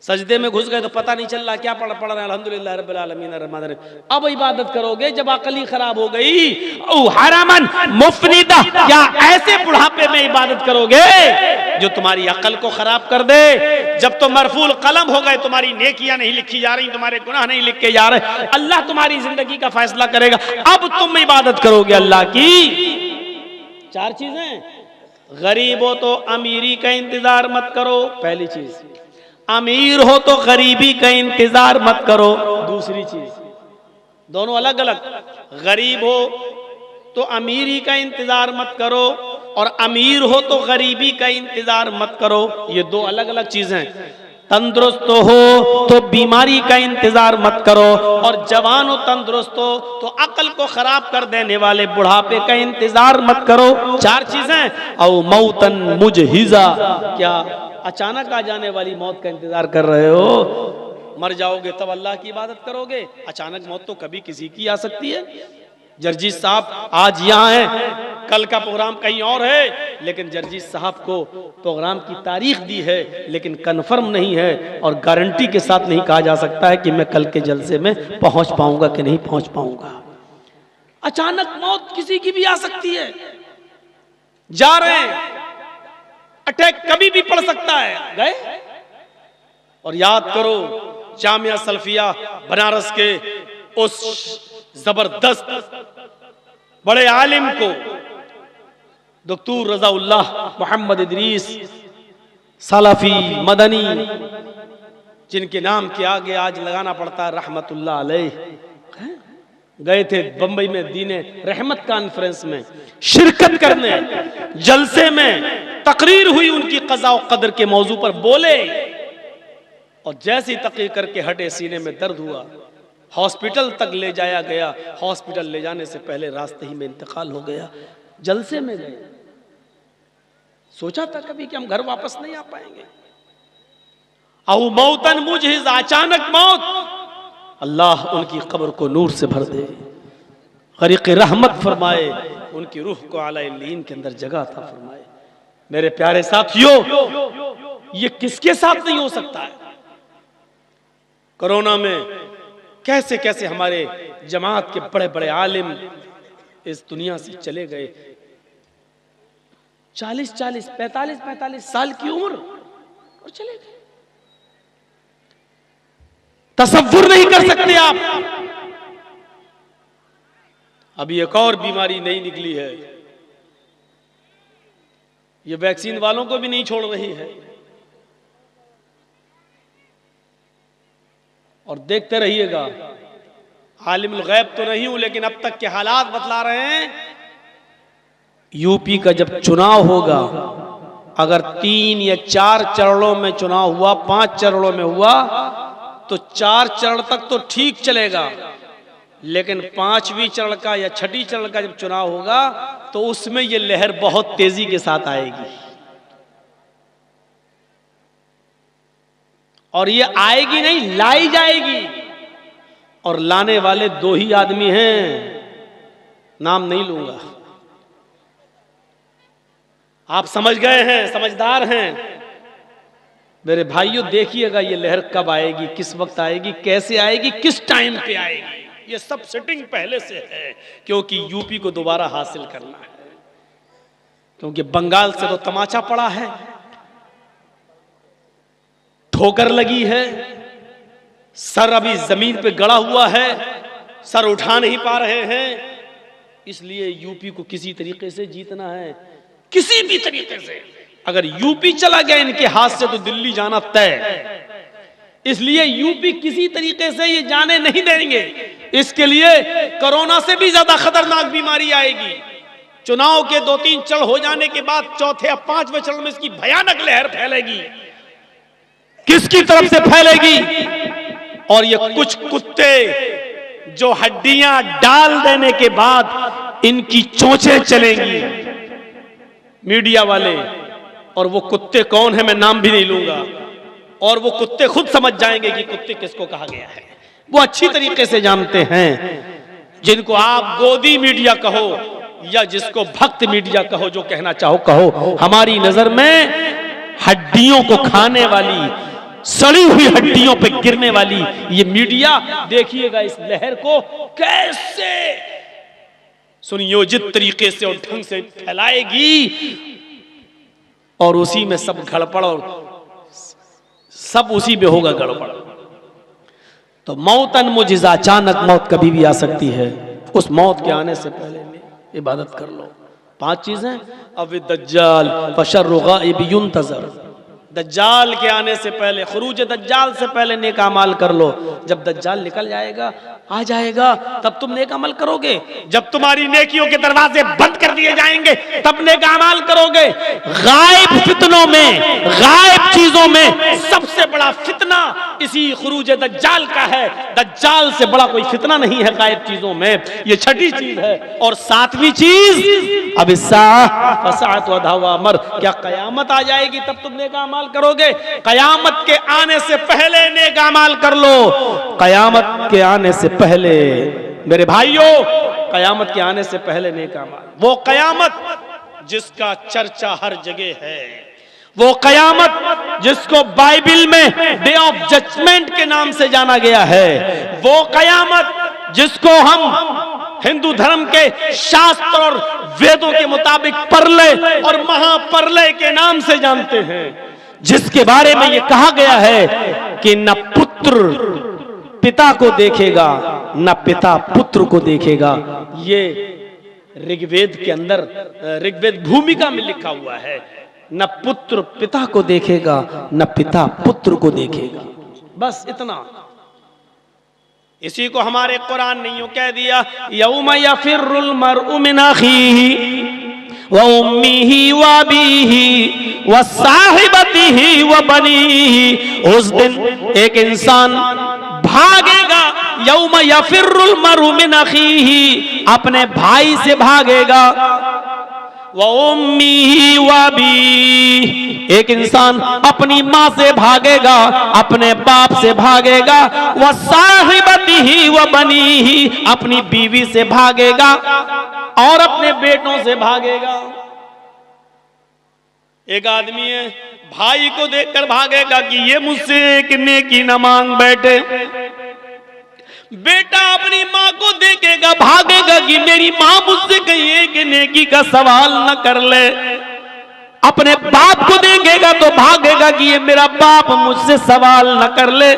Speaker 2: सजदे में घुस गए तो पता नहीं चल रहा क्या पढ़ रहे हैं, अल्हम्दुलिल्लाह रब्बिल आलमीन अर्रहमान अर्रहीम। अब इबादत करोगे जब अकल ही खराब हो गई। ओ हरमन मुफनिदा, क्या ऐसे बुढ़ापे में इबादत करोगे जो तुम्हारी अकल को खराब कर दे? जब तो मरफूल कलम हो गए, तुम्हारी नेकियां नहीं लिखी जा रही, तुम्हारे गुनाह नहीं लिखे जा रहे, अल्लाह तुम्हारी जिंदगी का फैसला करेगा। अब तुम इबादत करोगे अल्लाह की। 4 चीजें, गरीब हो तो अमीरी का इंतजार मत करो, पहली चीज। अमीर हो तो गरीबी का इंतजार मत करो, दूसरी चीज। दोनों अलग अलग, गरीब हो तो अमीरी का इंतजार मत करो और अमीर हो तो गरीबी का इंतजार मत करो, ये 2 अलग अलग चीजें। तंदुरुस्त हो तो बीमारी का इंतजार मत करो, और जवान हो तंदुरुस्त हो तो अकल को खराब कर देने वाले बुढ़ापे का इंतजार मत करो। 4 चीजें। औ मौतन मुजहिजा, क्या अचानक आ जाने वाली मौत का इंतजार कर रहे हो? मर जाओगे तब अल्लाह की इबादत करोगे? अचानक मौत तो कभी किसी की आ सकती है। जर्जी साहब आज यहाँ हैं, कल का प्रोग्राम कहीं और है, लेकिन जर्जी साहब को प्रोग्राम की तारीख दी है लेकिन कंफर्म नहीं है, और गारंटी के साथ नहीं कहा जा सकता है कि मैं कल के जलसे में पहुंच पाऊंगा कि नहीं पहुंच पाऊंगा। अचानक मौत किसी की भी आ सकती है। जा रहे हैं, अटैक कभी भी पड़ सकता है। गए, और याद करो जामिया सल्फिया बनारस के उस जबरदस्त बड़े आलिम को, डॉक्टर रज़ाउल्लाह मोहम्मद इदरीस सलाफी मदनी, जिनके नाम के आगे आज लगाना पड़ता है रहमतुल्लाह अलैह, गए थे बंबई में दीने रहमत कॉन्फ्रेंस में शिरकत करने। जलसे में तकरीर हुई उनकी क़ज़ा व क़दर के मौजू पर, बोले और जैसी तकरीर करके हटे सीने में दर्द हुआ, हॉस्पिटल तक ले जाया गया। हॉस्पिटल ले जाने से पहले रास्ते ही में इंतकाल हो गया। जलसे में गए, सोचा था कभी कि हम घर वापस नहीं आ पाएंगे। औ मौतन मुजहिज, अचानक मौत। अल्लाह उनकी कब्र को नूर से भर दे, गरीक़ रहमत फरमाए, उनकी रूह को आला इल्लीन के अंदर जगह अता फरमाए। मेरे प्यारे साथियों, ये किसके साथ नहीं हो सकता है? कोरोना में कैसे कैसे हमारे जमात के बड़े बड़े आलिम इस दुनिया से चले गए। 40-40, 45-45 साल की उम्र और चले गए। तसव्वुर नहीं कर सकते आप। अभी एक और बीमारी नई निकली है, ये वैक्सीन वालों को भी नहीं छोड़ रही है। और देखते रहिएगा, आलिमुल गैब तो नहीं हूं, लेकिन अब तक के हालात बतला रहे हैं, यूपी का जब चुनाव होगा, अगर 3 या 4 चरणों में चुनाव हुआ, 5 चरणों में हुआ, तो 4 चरण तक तो ठीक चलेगा, लेकिन 5वीं चरण का या 6ठी चरण का जब चुनाव होगा, तो उसमें यह लहर बहुत तेजी के साथ आएगी। और ये आएगी नहीं, लाई जाएगी। और लाने वाले 2 ही आदमी हैं, नाम नहीं लूंगा, आप समझ गए हैं, समझदार हैं। मेरे भाइयों, देखिएगा ये लहर कब आएगी, किस वक्त आएगी, कैसे आएगी, किस टाइम पे आएगी। ये सब सेटिंग पहले से है, क्योंकि यूपी को दोबारा हासिल करना है। क्योंकि बंगाल से तो तमाचा पड़ा है, ठोकर लगी है, सर अभी जमीन पे गड़ा हुआ है, सर उठा नहीं पा रहे हैं। इसलिए यूपी को किसी तरीके से जीतना है, किसी भी तरीके से। अगर यूपी चला गया इनके हाथ से तो दिल्ली जाना तय। इसलिए यूपी किसी तरीके से ये जाने नहीं देंगे। इसके लिए कोरोना से भी ज्यादा खतरनाक बीमारी आएगी। चुनाव के 2-3 चरण हो जाने के बाद 4थे या 5वें चरण में इसकी भयानक लहर फैलेगी। किसकी तरफ से फैलेगी? और ये कुछ कुत्ते जो हड्डियां डाल देने के बाद इनकी चोंचें चलेंगी, मीडिया वाले। और वो कुत्ते कौन है मैं नाम भी नहीं लूंगा, और वो कुत्ते खुद समझ जाएंगे कि कुत्ते किसको कहा गया है। वो अच्छी तरीके से जानते हैं। जिनको आप गोदी मीडिया कहो या जिसको भक्त मीडिया कहो, जो कहना चाहो कहो, हमारी नजर में हड्डियों को खाने वाली, सड़ी हुई हड्डियों पे गिरने वाली ये मीडिया, देखिएगा इस लहर को कैसे सुनियोजित तरीके से और ढंग से फैलाएगी। और उसी में सब गड़बड़, और सब उसी में होगा गड़बड़। तो मौतन मुजिज़ा, अचानक मौत कभी भी आ सकती है। उस मौत के आने से पहले इबादत कर लो। 5 चीजें। अब दज्जाल फशर्रु गाइब युंतज़र, दज्जाल के आने से पहले, खुरूज दज्जाल से पहले नेक अमाल कर लो। जब दज्जाल निकल जाएगा, आ जाएगा, तब तुम नेक अमल करोगे। जब तुम्हारी नेकियों के दरवाजे बंद कर दिए जाएंगे, तब नेक अमाल करोगे। गायब फितनों में, गायब चीजों में सबसे बड़ा फितना इसी खुरूज दज्जाल का है। दज्जाल से बड़ा कोई फितना नहीं है गायब चीजों में। ये 6ठी चीज है। और 7वीं चीज, अब फसाअत व धावा अमर, क्या कयामत आ जाएगी तब तुम नेक अमाल करोगे? कयामत के आने से पहले नेक अमाल कर लो। कयामत के आने से पहले मेरे भाइयों, कयामत के आने से पहले नेक अमाल। वो कयामत जिसका चर्चा हर जगह है, वो कयामत जिसको बाइबल में डे ऑफ जजमेंट के नाम से जाना गया है, वो कयामत जिसको हम हिंदू धर्म के शास्त्र और वेदों के मुताबिक परलय और महापरलय के नाम से जानते हैं, जिसके बारे में ये कहा गया है कि न पुत्र पिता को देखेगा, न पिता पुत्र को देखेगा। ये ऋग्वेद के अंदर, ऋग्वेद भूमिका में लिखा हुआ है। न पुत्र पिता को देखेगा, न पिता पुत्र को देखेगा। बस इतना। इसी को हमारे कुरान ने यूं कह दिया, यौम यफिरुल मरउ मिन अखीही व उम्मिही व अबीही व साहिबतिही व बनीही। उस दिन एक इंसान भागेगा, यौम यफिरुल मरउ मिन अखीही, अपने भाई से भागेगा, व उम्मिही व अबीही, एक इंसान अपनी माँ से भागेगा, अपने बाप से भागेगा, व साहिबतिही व बनीही, अपनी बीवी से भागेगा और अपने बेटों से भागेगा। एक आदमी है, भाई को देखकर भागेगा कि ये मुझसे एक नेकी न मांग बैठे। बेटा अपनी माँ को देखेगा, भागेगा कि मेरी माँ मुझसे कहीं एक नेकी का सवाल न कर ले। अपने बाप को देखेगा तो भागेगा कि ये मेरा बाप मुझसे सवाल न कर ले।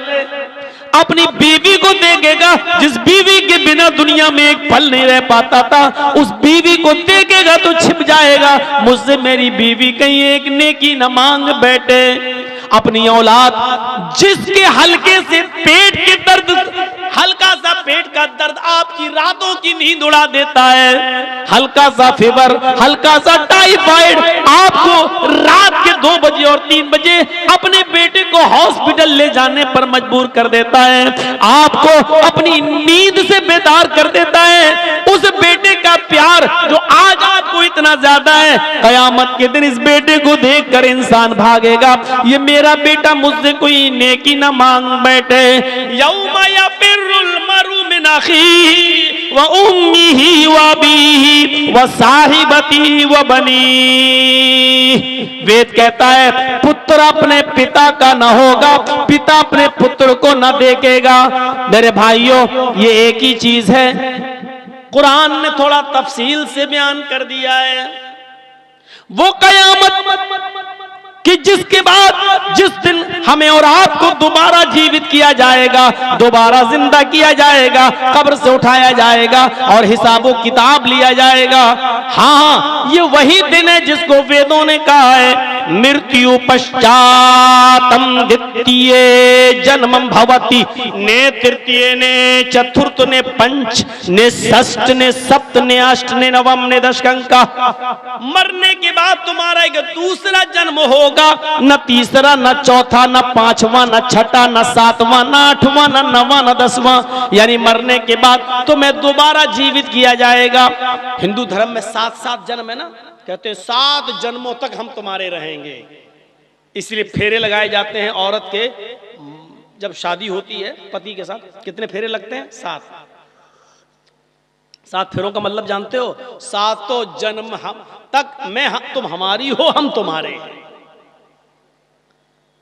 Speaker 2: अपनी बीवी को देखेगा, जिस बीवी के बिना दुनिया में एक पल नहीं रह पाता था, उस बीवी को देखेगा तो छिप जाएगा, मुझसे मेरी बीवी कहीं एक नेकी न मांग बैठे। अपनी औलाद जिसके हल्के से पेट के दर्द, हल्का सा पेट का दर्द आपकी रातों की नींद उड़ा देता है, हल्का सा फीवर, हल्का सा टाइफाइड आपको रात के 2 बजे और 3 बजे अपने बेटे को हॉस्पिटल ले जाने पर मजबूर कर देता है, आपको अपनी नींद से बेदार कर देता है। उस बेटे का प्यार जो आज आपको इतना ज्यादा है, कयामत के दिन इस बेटे को देखकर इंसान भागेगा, ये मेरा बेटा मुझसे कोई नेकी ना मांग बैठे। यौमा यफिरुल मरु मिन अखीही व उम्मिही व अबीही व साहिबती व बनी। वेद कहता है पुत्र अपने पिता का न होगा, पिता अपने पुत्र को न देखेगा। मेरे भाइयों, ये एक ही चीज है, कुरान ने थोड़ा तफसील से बयान कर दिया है। वो कयामत कि जिसके बाद जिस दिन हमें और आपको दोबारा जीवित किया जाएगा, दोबारा जिंदा किया जाएगा, कब्र से उठाया जाएगा और हिसाबो किताब लिया जाएगा। हाँ, ये वही दिन है जिसको वेदों ने कहा है मृत्यु पश्चातम द्वितीय जन्मम भवति, ने तृतीय ने चतुर्थ ने पंच ने षष्ठ ने सप्त ने अष्ट ने नवम ने दशकं का। मरने के बाद तुम्हारा एक दूसरा जन्म होगा, न तीसरा न चौथा न पांचवा न छठा न सातवां न आठवां न नवां न 10वां, यानी मरने के बाद तुम्हें दोबारा जीवित किया जाएगा। हिंदू धर्म में 7 जन्म है ना, कहते हैं 7 जन्मों तक हम तुम्हारे रहेंगे, इसलिए फेरे लगाए जाते हैं। औरत के जब शादी होती है पति के साथ कितने फेरे लगते हैं? 7 फेरों का मतलब जानते हो? 7 जन्म हम तक तुम हमारी हो, हम तुम्हारे।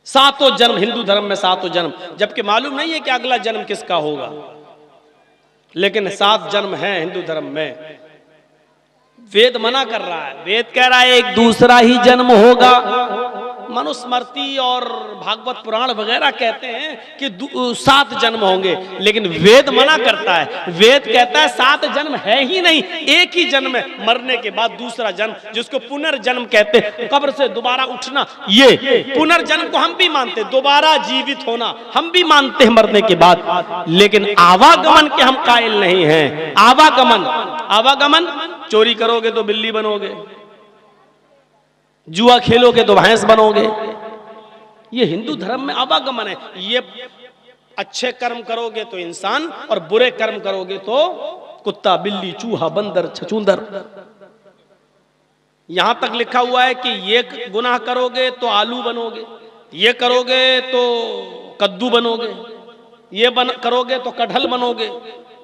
Speaker 2: 7 जन्म हिंदू धर्म में, 7 जन्म, जबकि मालूम नहीं है कि अगला जन्म किसका होगा, लेकिन 7 जन्म है हिंदू धर्म में। वेद मना कर रहा है, वेद कह रहा है एक दूसरा ही जन्म होगा। मनुस्मृति और भागवत पुराण वगैरह कहते हैं कि 7 जन्म होंगे, लेकिन वेद मना करता है। वेद कहता है 7 जन्म है ही नहीं, एक ही जन्म है, मरने के बाद दूसरा जन्म, जिसको पुनर्जन्म कहते हैं, कब्र से दोबारा उठना। ये पुनर्जन्म को हम भी मानते, दोबारा जीवित होना हम भी मानते हैं मरने के बाद, लेकिन आवागमन के हम कायल नहीं हैं। आवागमन, चोरी करोगे तो बिल्ली बनोगे, जुआ खेलोगे तो भैंस बनोगे, ये हिंदू धर्म में आवागमन है। ये अच्छे कर्म करोगे तो इंसान और बुरे कर्म करोगे तो कुत्ता, बिल्ली, चूहा, बंदर, छछूंदर। यहां तक लिखा हुआ है कि ये गुनाह करोगे तो आलू बनोगे, ये करोगे तो कद्दू बनोगे, ये करोगे तो कटहल बनोगे।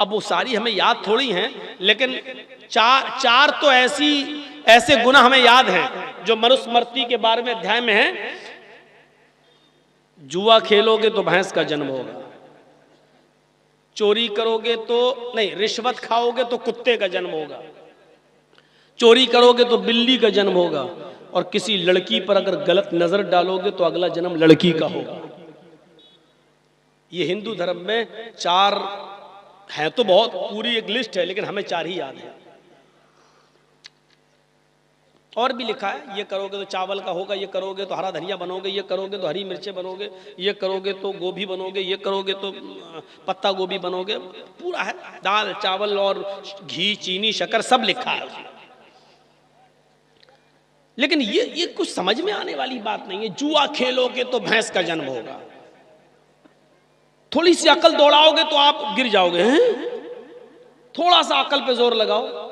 Speaker 2: अब वो सारी हमें याद थोड़ी हैं, लेकिन चार तो ऐसे गुनाह हमें याद हैं जो मनुस्मृति के बारे में अध्याय में है। जुआ खेलोगे तो भैंस का जन्म होगा, चोरी करोगे तो नहीं, रिश्वत खाओगे तो कुत्ते का जन्म होगा, चोरी करोगे तो बिल्ली का जन्म होगा, और किसी लड़की पर अगर गलत नजर डालोगे तो अगला जन्म लड़की का होगा। ये हिंदू धर्म में 4 है, तो बहुत पूरी एक लिस्ट है, लेकिन हमें 4 ही याद है। और भी लिखा है, ये करोगे तो चावल का होगा, ये करोगे तो हरा धनिया बनोगे, ये करोगे तो हरी मिर्चें बनोगे, ये करोगे तो गोभी बनोगे, ये करोगे तो पत्ता गोभी बनोगे। पूरा है, दाल चावल और घी चीनी शक्कर सब लिखा है। लेकिन ये कुछ समझ में आने वाली बात नहीं है। जुआ खेलोगे तो भैंस का जन्म होगा, थोड़ी सी अकल दौड़ाओगे तो आप गिर जाओगे हैं? थोड़ा सा अकल पे जोर लगाओ।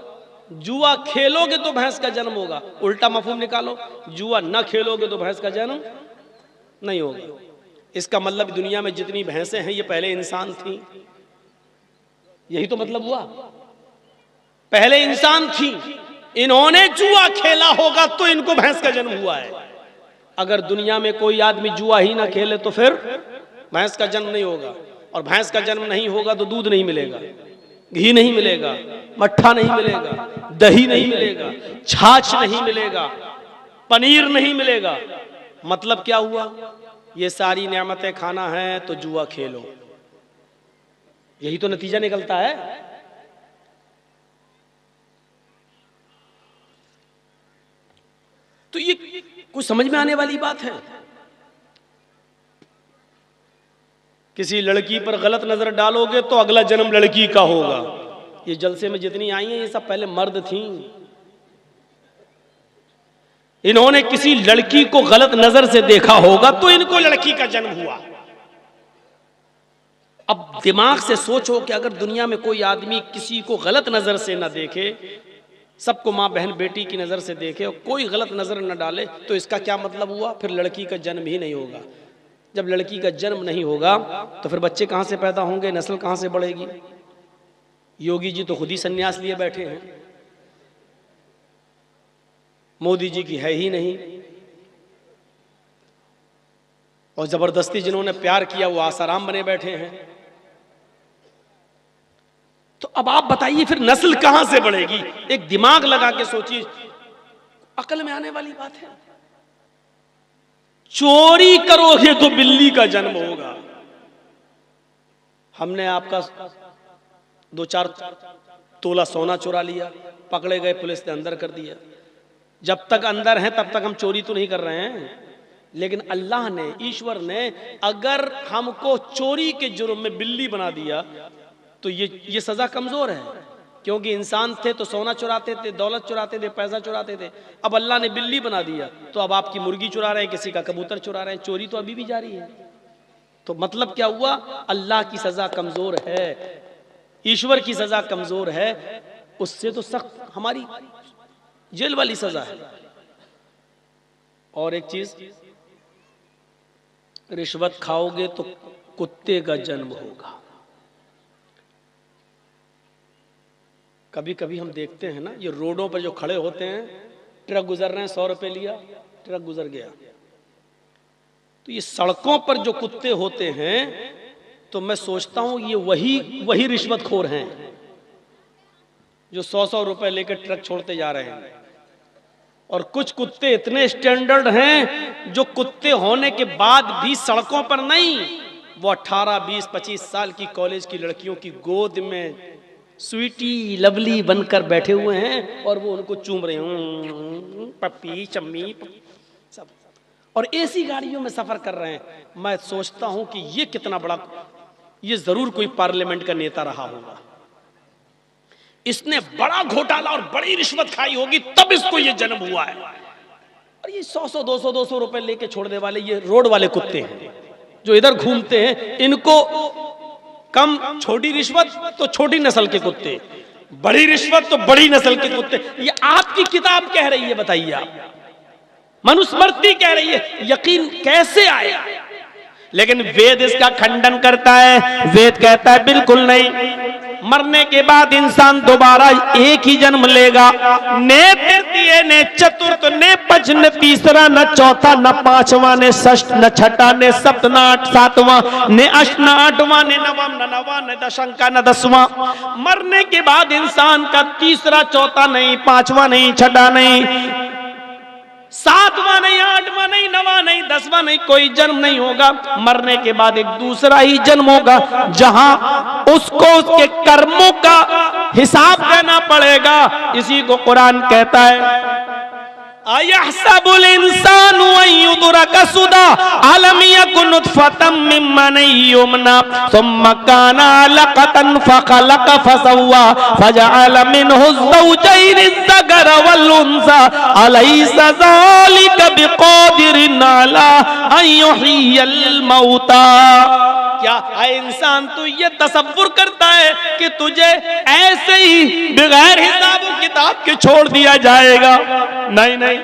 Speaker 2: जुआ खेलोगे तो भैंस का जन्म होगा, उल्टा मफहूम निकालो, जुआ न खेलोगे तो भैंस का जन्म नहीं होगा। इसका मतलब दुनिया में जितनी भैंसें हैं ये पहले इंसान थी, यही तो मतलब हुआ, पहले इंसान थी, इन्होंने जुआ खेला होगा तो इनको भैंस का जन्म हुआ है। अगर दुनिया में कोई आदमी जुआ ही ना खेले तो फिर भैंस का जन्म नहीं होगा, और भैंस का जन्म नहीं होगा तो दूध नहीं मिलेगा, घी नहीं मिलेगा, मट्ठा नहीं मिलेगा, दही नहीं मिलेगा, छाछ नहीं मिलेगा, पनीर नहीं मिलेगा। मतलब क्या हुआ? ये सारी नेमतें खाना है तो जुआ खेलो, यही तो नतीजा निकलता है। तो ये कुछ समझ में आने वाली बात है? किसी लड़की पर गलत नजर डालोगे तो अगला जन्म लड़की का होगा। ये जलसे में जितनी आई हैं ये सब पहले मर्द थीं। इन्होंने किसी लड़की को गलत नजर से देखा होगा तो इनको लड़की का जन्म हुआ। अब दिमाग से सोचो कि अगर दुनिया में कोई आदमी किसी को गलत नजर से ना देखे, सबको माँ बहन बेटी की नजर से देखे और कोई गलत नजर न डाले, तो इसका क्या मतलब हुआ? फिर लड़की का जन्म ही नहीं होगा। जब लड़की का जन्म नहीं होगा तो फिर बच्चे कहां से पैदा होंगे, नस्ल कहां से बढ़ेगी? योगी जी तो खुद ही संन्यास लिए बैठे हैं, मोदी जी की है ही नहीं, और जबरदस्ती जिन्होंने प्यार किया वो आसाराम बने बैठे हैं। तो अब आप बताइए फिर नस्ल कहां से बढ़ेगी? एक दिमाग लगा के सोचिए, अकल में आने वाली बात है। चोरी करोगे तो बिल्ली का जन्म होगा। हमने आपका 2-4 तोला सोना चुरा लिया, पकड़े गए, पुलिस ने अंदर कर दिया। जब तक अंदर हैं तब तक हम चोरी तो नहीं कर रहे हैं, लेकिन अल्लाह ने, ईश्वर ने अगर हमको चोरी के जुर्म में बिल्ली बना दिया तो ये सजा कमजोर है, क्योंकि इंसान थे तो सोना चुराते थे, दौलत चुराते थे, पैसा चुराते थे। अब अल्लाह ने बिल्ली बना दिया तो अब आपकी मुर्गी चुरा रहे हैं, किसी का कबूतर चुरा रहे हैं, चोरी तो अभी भी जारी है। तो मतलब क्या हुआ? अल्लाह की सजा कमजोर है, ईश्वर की सजा कमजोर है, उससे तो सख्त हमारी जेल वाली सजा है। और एक चीज, रिश्वत खाओगे तो कुत्ते का जन्म होगा। कभी कभी हम देखते हैं ना, ये रोडों पर जो खड़े होते हैं, ट्रक गुजर रहे हैं, 100 रुपए लिया, ट्रक गुजर गया। तो ये सड़कों पर जो कुत्ते होते हैं, तो मैं सोचता हूं ये वही रिश्वतखोर हैं जो 100-100 रुपए लेकर ट्रक छोड़ते जा रहे हैं। और कुछ कुत्ते इतने स्टैंडर्ड हैं जो कुत्ते होने के बाद भी सड़कों पर नहीं, वो 18, 20, 25 साल की कॉलेज की लड़कियों की गोद में स्वीटी लवली बनकर बैठे हुए हैं और वो उनको चूम रहे हैं, पप्पी चम्मी सब, और एसी गाड़ियों में सफर कर रहे हैं। मैं सोचता हूं कि ये कितना बड़ा, ये जरूर कोई पार्लियामेंट का नेता रहा होगा, इसने बड़ा घोटाला और बड़ी रिश्वत खाई होगी, तब इसको ये जन्म हुआ है। और ये 100-100, 200-200 रुपए लेके छोड़ने वाले ये रोड वाले कुत्ते हैं जो इधर घूमते हैं, इनको कम छोटी रिश्वत तो छोटी नस्ल के कुत्ते, बड़ी रिश्वत तो बड़ी नस्ल के कुत्ते। ये आपकी किताब कह रही है, बताइए आप, मनुस्मृति कह रही है, यकीन कैसे आया? लेकिन वेद इसका खंडन करता है। वेद कहता है बिल्कुल नहीं, मरने के बाद इंसान दोबारा एक ही जन्म लेगा। ने तृतीय, ने चतुर्थ, ने पंच, न तीसरा, न चौथा, न पांचवा, ने षष्ठ, न छठा, ने सप्त, न आठ, सातवां, ने अष्ट, न आठवां, ने नवम, न नवां, न दशम, न 10वां। मरने के बाद इंसान का तीसरा, चौथा नहीं, पांचवा नहीं, छठा नहीं, सातवां नहीं, आठवां नहीं, नवां नहीं, 10वां नहीं, कोई जन्म नहीं होगा। मरने के बाद एक दूसरा ही जन्म होगा जहां उसको उसके कर्मों का हिसाब देना पड़ेगा। इसी को कुरान कहता है, अयहसबुल इंसानु अन युद्रका सुदा अलम यकुन नुतफतम मिन मनी युमना सुम्मा काना अलकतन फखलक फसव्वा फजअल मिनहु ज़ौजैनि ज़कर वल उन्सा अलैसा ज़ालिका बिक़ादिरिन अला अन युह्यिल मौता। क्या है इंसान, तू ये तसव्वुर करता है कि तुझे ऐसे ही बगैर हिसाब किताब के छोड़ दिया जाएगा? नहीं नहीं।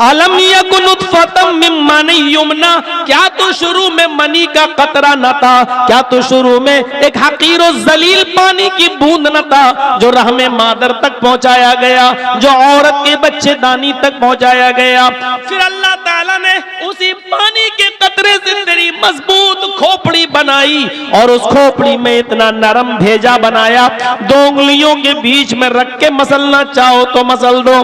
Speaker 2: अलम यकुन नुतफतम मिन मनी युमना, क्या तो शुरू में मनी का कतरा न था? क्या तो शुरू में एक हकीर और जलील पानी की बूंद न था जो रहमे मादर तक पहुंचाया गया, जो औरत के बच्चेदानी तक पहुंचाया गया? फिर अल्लाह ताला ने उसी पानी के कतरे से तेरी मजबूत खोपड़ी बनाई और उस खोपड़ी में इतना नरम भेजा बनाया, 2 उंगलियों के बीच में रख के मसलना चाहो तो मसल दो।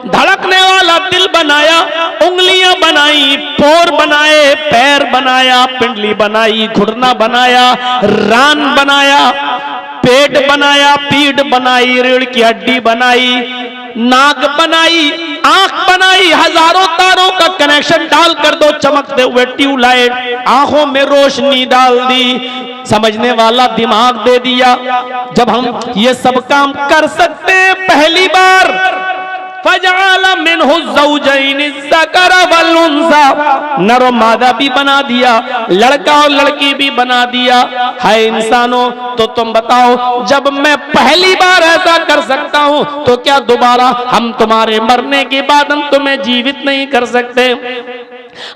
Speaker 2: धड़कने वाला दिल
Speaker 1: बनाया, उंगलियां बनाई, पोर बनाए, पैर बनाया, पिंडली बनाई, घुटना बनाया, रान बनाया, पेट बनाया, पीठ बनाई, रीढ़ की हड्डी बनाई, नाक बनाई, आंख बनाई, हजारों तारों का कनेक्शन डाल कर दो चमकते हुए ट्यूबलाइट, आंखों में रोशनी डाल दी, समझने वाला दिमाग दे दिया। जब हम ये सब काम कर सकते हैं पहली बार, फजअल मिन्हु ज़ौजैन ज़कर वल उन्सा, नर और मादा भी बना दिया, लड़का और लड़की भी बना दिया। है इंसानों, तो तुम बताओ, जब मैं पहली बार ऐसा कर सकता हूं तो क्या दोबारा हम तुम्हारे मरने के बाद हम तुम्हें जीवित नहीं कर सकते?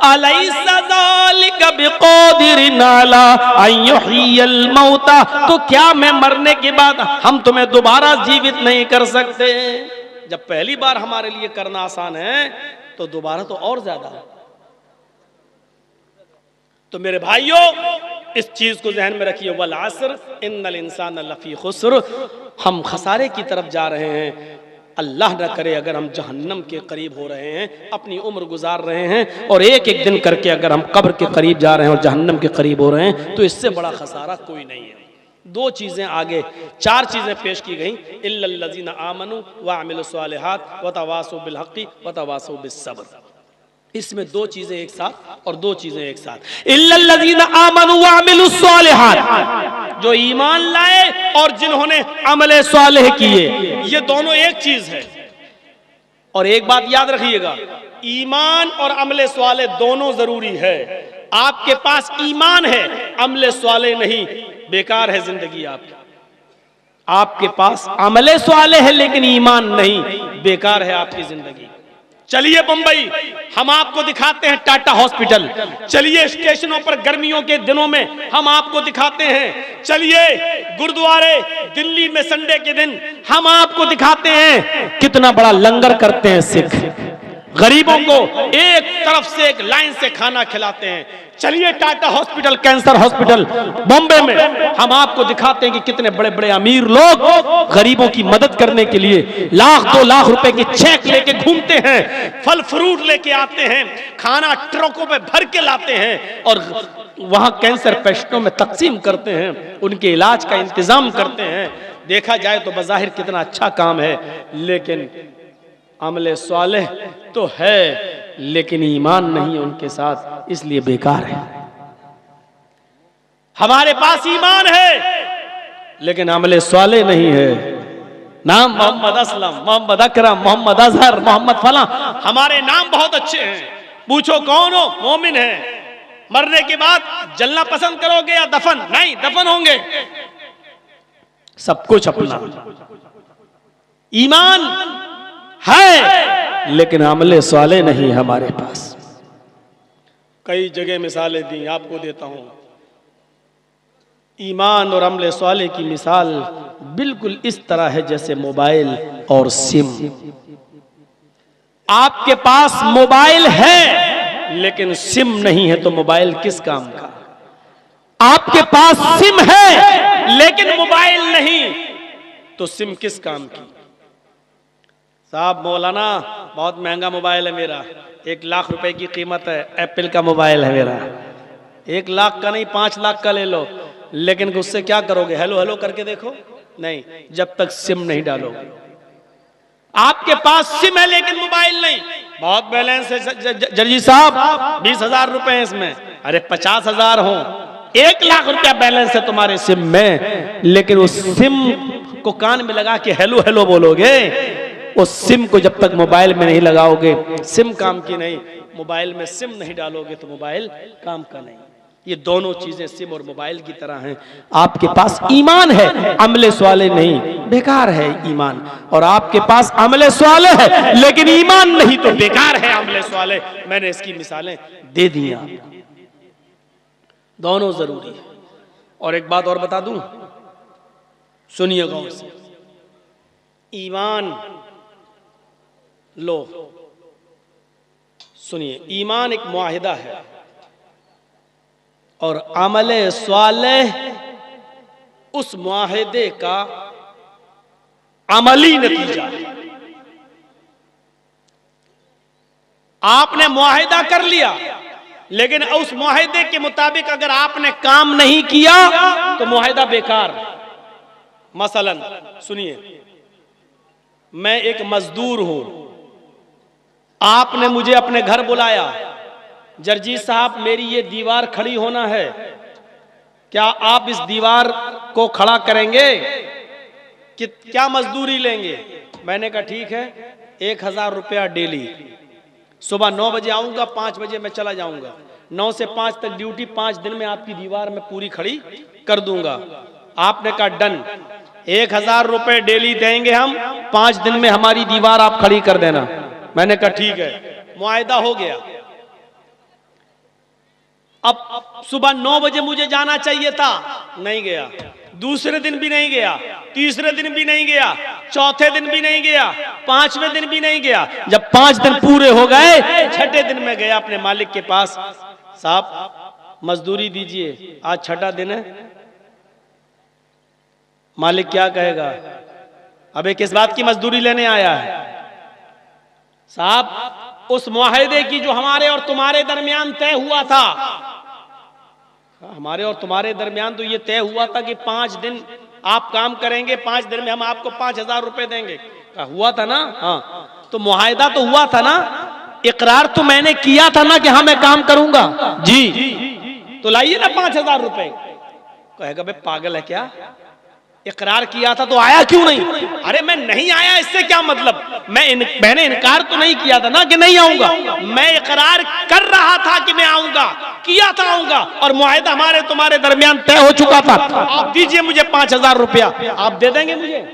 Speaker 1: अलैसा ज़ालिका बिक़ादिरिन अला अन युह्यियल मौता, तो क्या मैं मरने के बाद हम तुम्हें दोबारा जीवित नहीं कर सकते? जब पहली बार हमारे लिए करना आसान है तो दोबारा तो और ज्यादा। तो मेरे भाइयों, इस चीज को ज़हन में रखिए, वल अस्र इन्नल इंसान लफी खुस्र, हम खसारे की तरफ जा रहे हैं। अल्लाह न करे अगर हम जहन्नम के करीब हो रहे हैं, अपनी उम्र गुजार रहे हैं और एक एक दिन करके अगर हम कब्र के करीब जा रहे हैं और जहन्नम के करीब हो रहे हैं, तो इससे बड़ा खसारा कोई नहीं है। दो चीजें आगे, चार चीजें पेश की गई, इल्लल्लज़ीना आमनू व अमिलुस्सालिहात व तवासौ बिल हक़्क़ि व तवासौ बिस सब्र। इसमें दो चीजें एक साथ और दो चीजें एक साथ। इल्लल्लज़ीना आमनू व अमिलुस्सालिहात, जो ईमान लाए और जिन्होंने अमले सालेह किए, ये दोनों एक चीज है। और एक बात याद रखिएगा, ईमान और अमले सालेह दोनों जरूरी है। आपके पास ईमान है, अमले सालेह नहीं, बेकार है जिंदगी आपकी। आपके पास अमले सालेह है लेकिन ईमान नहीं, बेकार है आपकी जिंदगी। चलिए बंबई, हम आपको दिखाते हैं टाटा हॉस्पिटल। चलिए स्टेशनों पर गर्मियों के दिनों में हम आपको दिखाते हैं। चलिए गुरुद्वारे दिल्ली में संडे के दिन हम आपको दिखाते हैं कितना बड़ा लंगर करते हैं सिख, गरीबों को एक तरफ से एक लाइन से खाना खिलाते हैं। चलिए Tata hospital, cancer hospital Bombay में, हम आपको दिखाते हैं कि कितने बड़े बड़े अमीर लोग गरीबों की मदद करने के लिए लाख 2 लाख रुपए की चेक लेके घूमते हैं, फल फ्रूट लेके आते हैं, खाना ट्रकों पे भर के लाते हैं और वहां कैंसर पेशेंटों में तकसीम करते हैं, उनके इलाज का इंतजाम करते हैं। देखा जाए तो बज़ाहिर कितना अच्छा काम है, लेकिन अमले सालेह तो है लेकिन ईमान नहीं है उनके साथ, इसलिए बेकार है। हमारे पास ईमान है लेकिन अमले सालेह नहीं है। नाम मोहम्मद असलम, मोहम्मद अकरम, मोहम्मद अजहर, मोहम्मद फला, हमारे नाम बहुत अच्छे हैं। पूछो कौन हो? मोमिन है। मरने के बाद जलना पसंद करोगे या दफन? नहीं, दफन होंगे। सब कुछ अपना ईमान है लेकिन अमले सालेह नहीं हमारे पास। कई जगह मिसालें दी, आपको देता हूं। ईमान और अमले सालेह की मिसाल बिल्कुल इस तरह है जैसे मोबाइल और सिम। आपके पास मोबाइल है लेकिन सिम नहीं है तो मोबाइल किस काम का? आपके पास सिम है लेकिन मोबाइल नहीं तो सिम किस काम की? साहब मौलाना बहुत महंगा मोबाइल है मेरा, 1 लाख रुपए की कीमत है, एप्पल का मोबाइल है मेरा। 1 लाख का नहीं 5 लाख का ले लो, लेकिन उससे क्या करोगे? हेलो हेलो करके देखो, नहीं, जब तक सिम नहीं डालोगे। आपके पास सिम है लेकिन मोबाइल नहीं। बहुत बैलेंस है जर्जी साहब, 20,000 रुपए है इसमें। अरे 50,000 हो, 1 लाख रुपया बैलेंस है तुम्हारे सिम में, लेकिन उस सिम को कान में लगा के हेलो हेलो बोलोगे। उस सिम को जब तक मोबाइल में नहीं लगाओगे, सिम काम की नहीं। मोबाइल में सिम नहीं डालोगे तो मोबाइल काम का नहीं। ये दोनों चीजें सिम और मोबाइल की तरह हैं। आपके पास ईमान है, अमले सालेह नहीं, बेकार है ईमान। और आपके पास अमले सालेह है लेकिन ईमान नहीं तो बेकार है अमले सालेह। मैंने इसकी मिसालें दे दी। दोनों जरूरी है। और एक बात और बता दूं, सुनिए गौर से। ईमान लो, सुनिए, ईमान एक मुआहिदा है और अमले सालेह उस मुआहिदे का अमली नतीजा है। आपने मुआहिदा कर लिया, लेकिन उस मुआहिदे के मुताबिक अगर आपने काम नहीं किया तो मुआहिदा बेकार। मसलन सुनिए, मैं एक मजदूर हूं, आपने मुझे अपने घर बुलाया, जरजीत साहब मेरी ये दीवार खड़ी होना है, क्या आप इस दीवार को खड़ा करेंगे कि क्या मजदूरी लेंगे? मैंने कहा ठीक है, 1000 रुपया डेली, सुबह 9 बजे आऊंगा, 5 बजे मैं चला जाऊंगा, 9 से 5 तक ड्यूटी, 5 दिन में आपकी दीवार मैं पूरी खड़ी कर दूंगा। आपने कहा डन, 1000 रुपए डेली देंगे हम, 5 दिन में हमारी दीवार आप खड़ी कर देना। मैंने कहा ठीक है, मुआहिदा हो गया। अब सुबह 9 बजे मुझे जाना चाहिए था, नहीं गया, दूसरे दिन भी नहीं गया, तीसरे दिन भी नहीं गया, चौथे दिन भी नहीं गया, 5वें दिन भी नहीं गया। जब 5 दिन पूरे हो गए, 6ठे दिन में गया अपने मालिक के पास, साहब मजदूरी दीजिए, आज 6ठा दिन है। मालिक क्या कहेगा, अबे किस बात की मजदूरी लेने आया है? साहब उस मुआहिदे की जो हमारे और तुम्हारे दरमियान तय हुआ था, हमारे और तुम्हारे दरमियान तो ये तय हुआ था कि 5 दिन आप काम करेंगे, 5 दिन में हम आपको 5000 रुपए देंगे, हुआ था ना? हाँ, तो मुआहिदा तो हुआ था ना, इकरार तो मैंने किया था ना कि हाँ मैं काम करूंगा जी, तो लाइए ना 5000 रुपए। कहेगा बे पागल है क्या, इकरार किया था तो आया क्यों नहीं? अरे मैं नहीं आया इससे क्या मतलब, मैंने इनकार तो नहीं किया था ना कि नहीं आऊंगा, मैं इकरार कर रहा था कि मैं आऊंगा, किया था आऊंगा, और मुआहिदा हमारे तुम्हारे दरमियान तय हो चुका था। आप दीजिए मुझे 5000 रुपया, आप दे देंगे मुझे?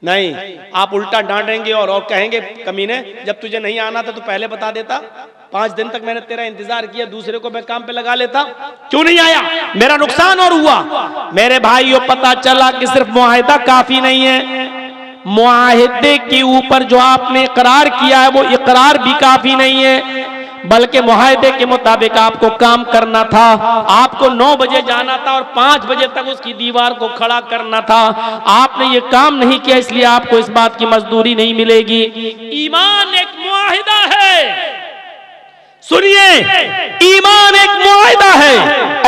Speaker 1: नहीं, आप उल्टा डांटेंगे और कहेंगे कमीने, जब तुझे नहीं आना था तो पहले बता देता, 5 दिन तक मैंने तेरा इंतजार किया, दूसरे को मैं काम पे लगा लेता, क्यों नहीं आया? मेरा नुकसान और हुआ। मेरे भाइयों, पता चला कि सिर्फ मुआहिदा काफी नहीं है, मुआहिदे के ऊपर जो आपने इकरार किया है वो इकरार भी काफी नहीं है, बल्कि मुआहिदे के मुताबिक आपको काम करना था। आपको 9 बजे जाना था और 5 बजे तक उसकी दीवार को खड़ा करना था। आपने ये काम नहीं किया, इसलिए आपको इस बात की मजदूरी नहीं मिलेगी। ईमान एक मुआहिदा है, सुनिए, ईमान एक मुआहिदा है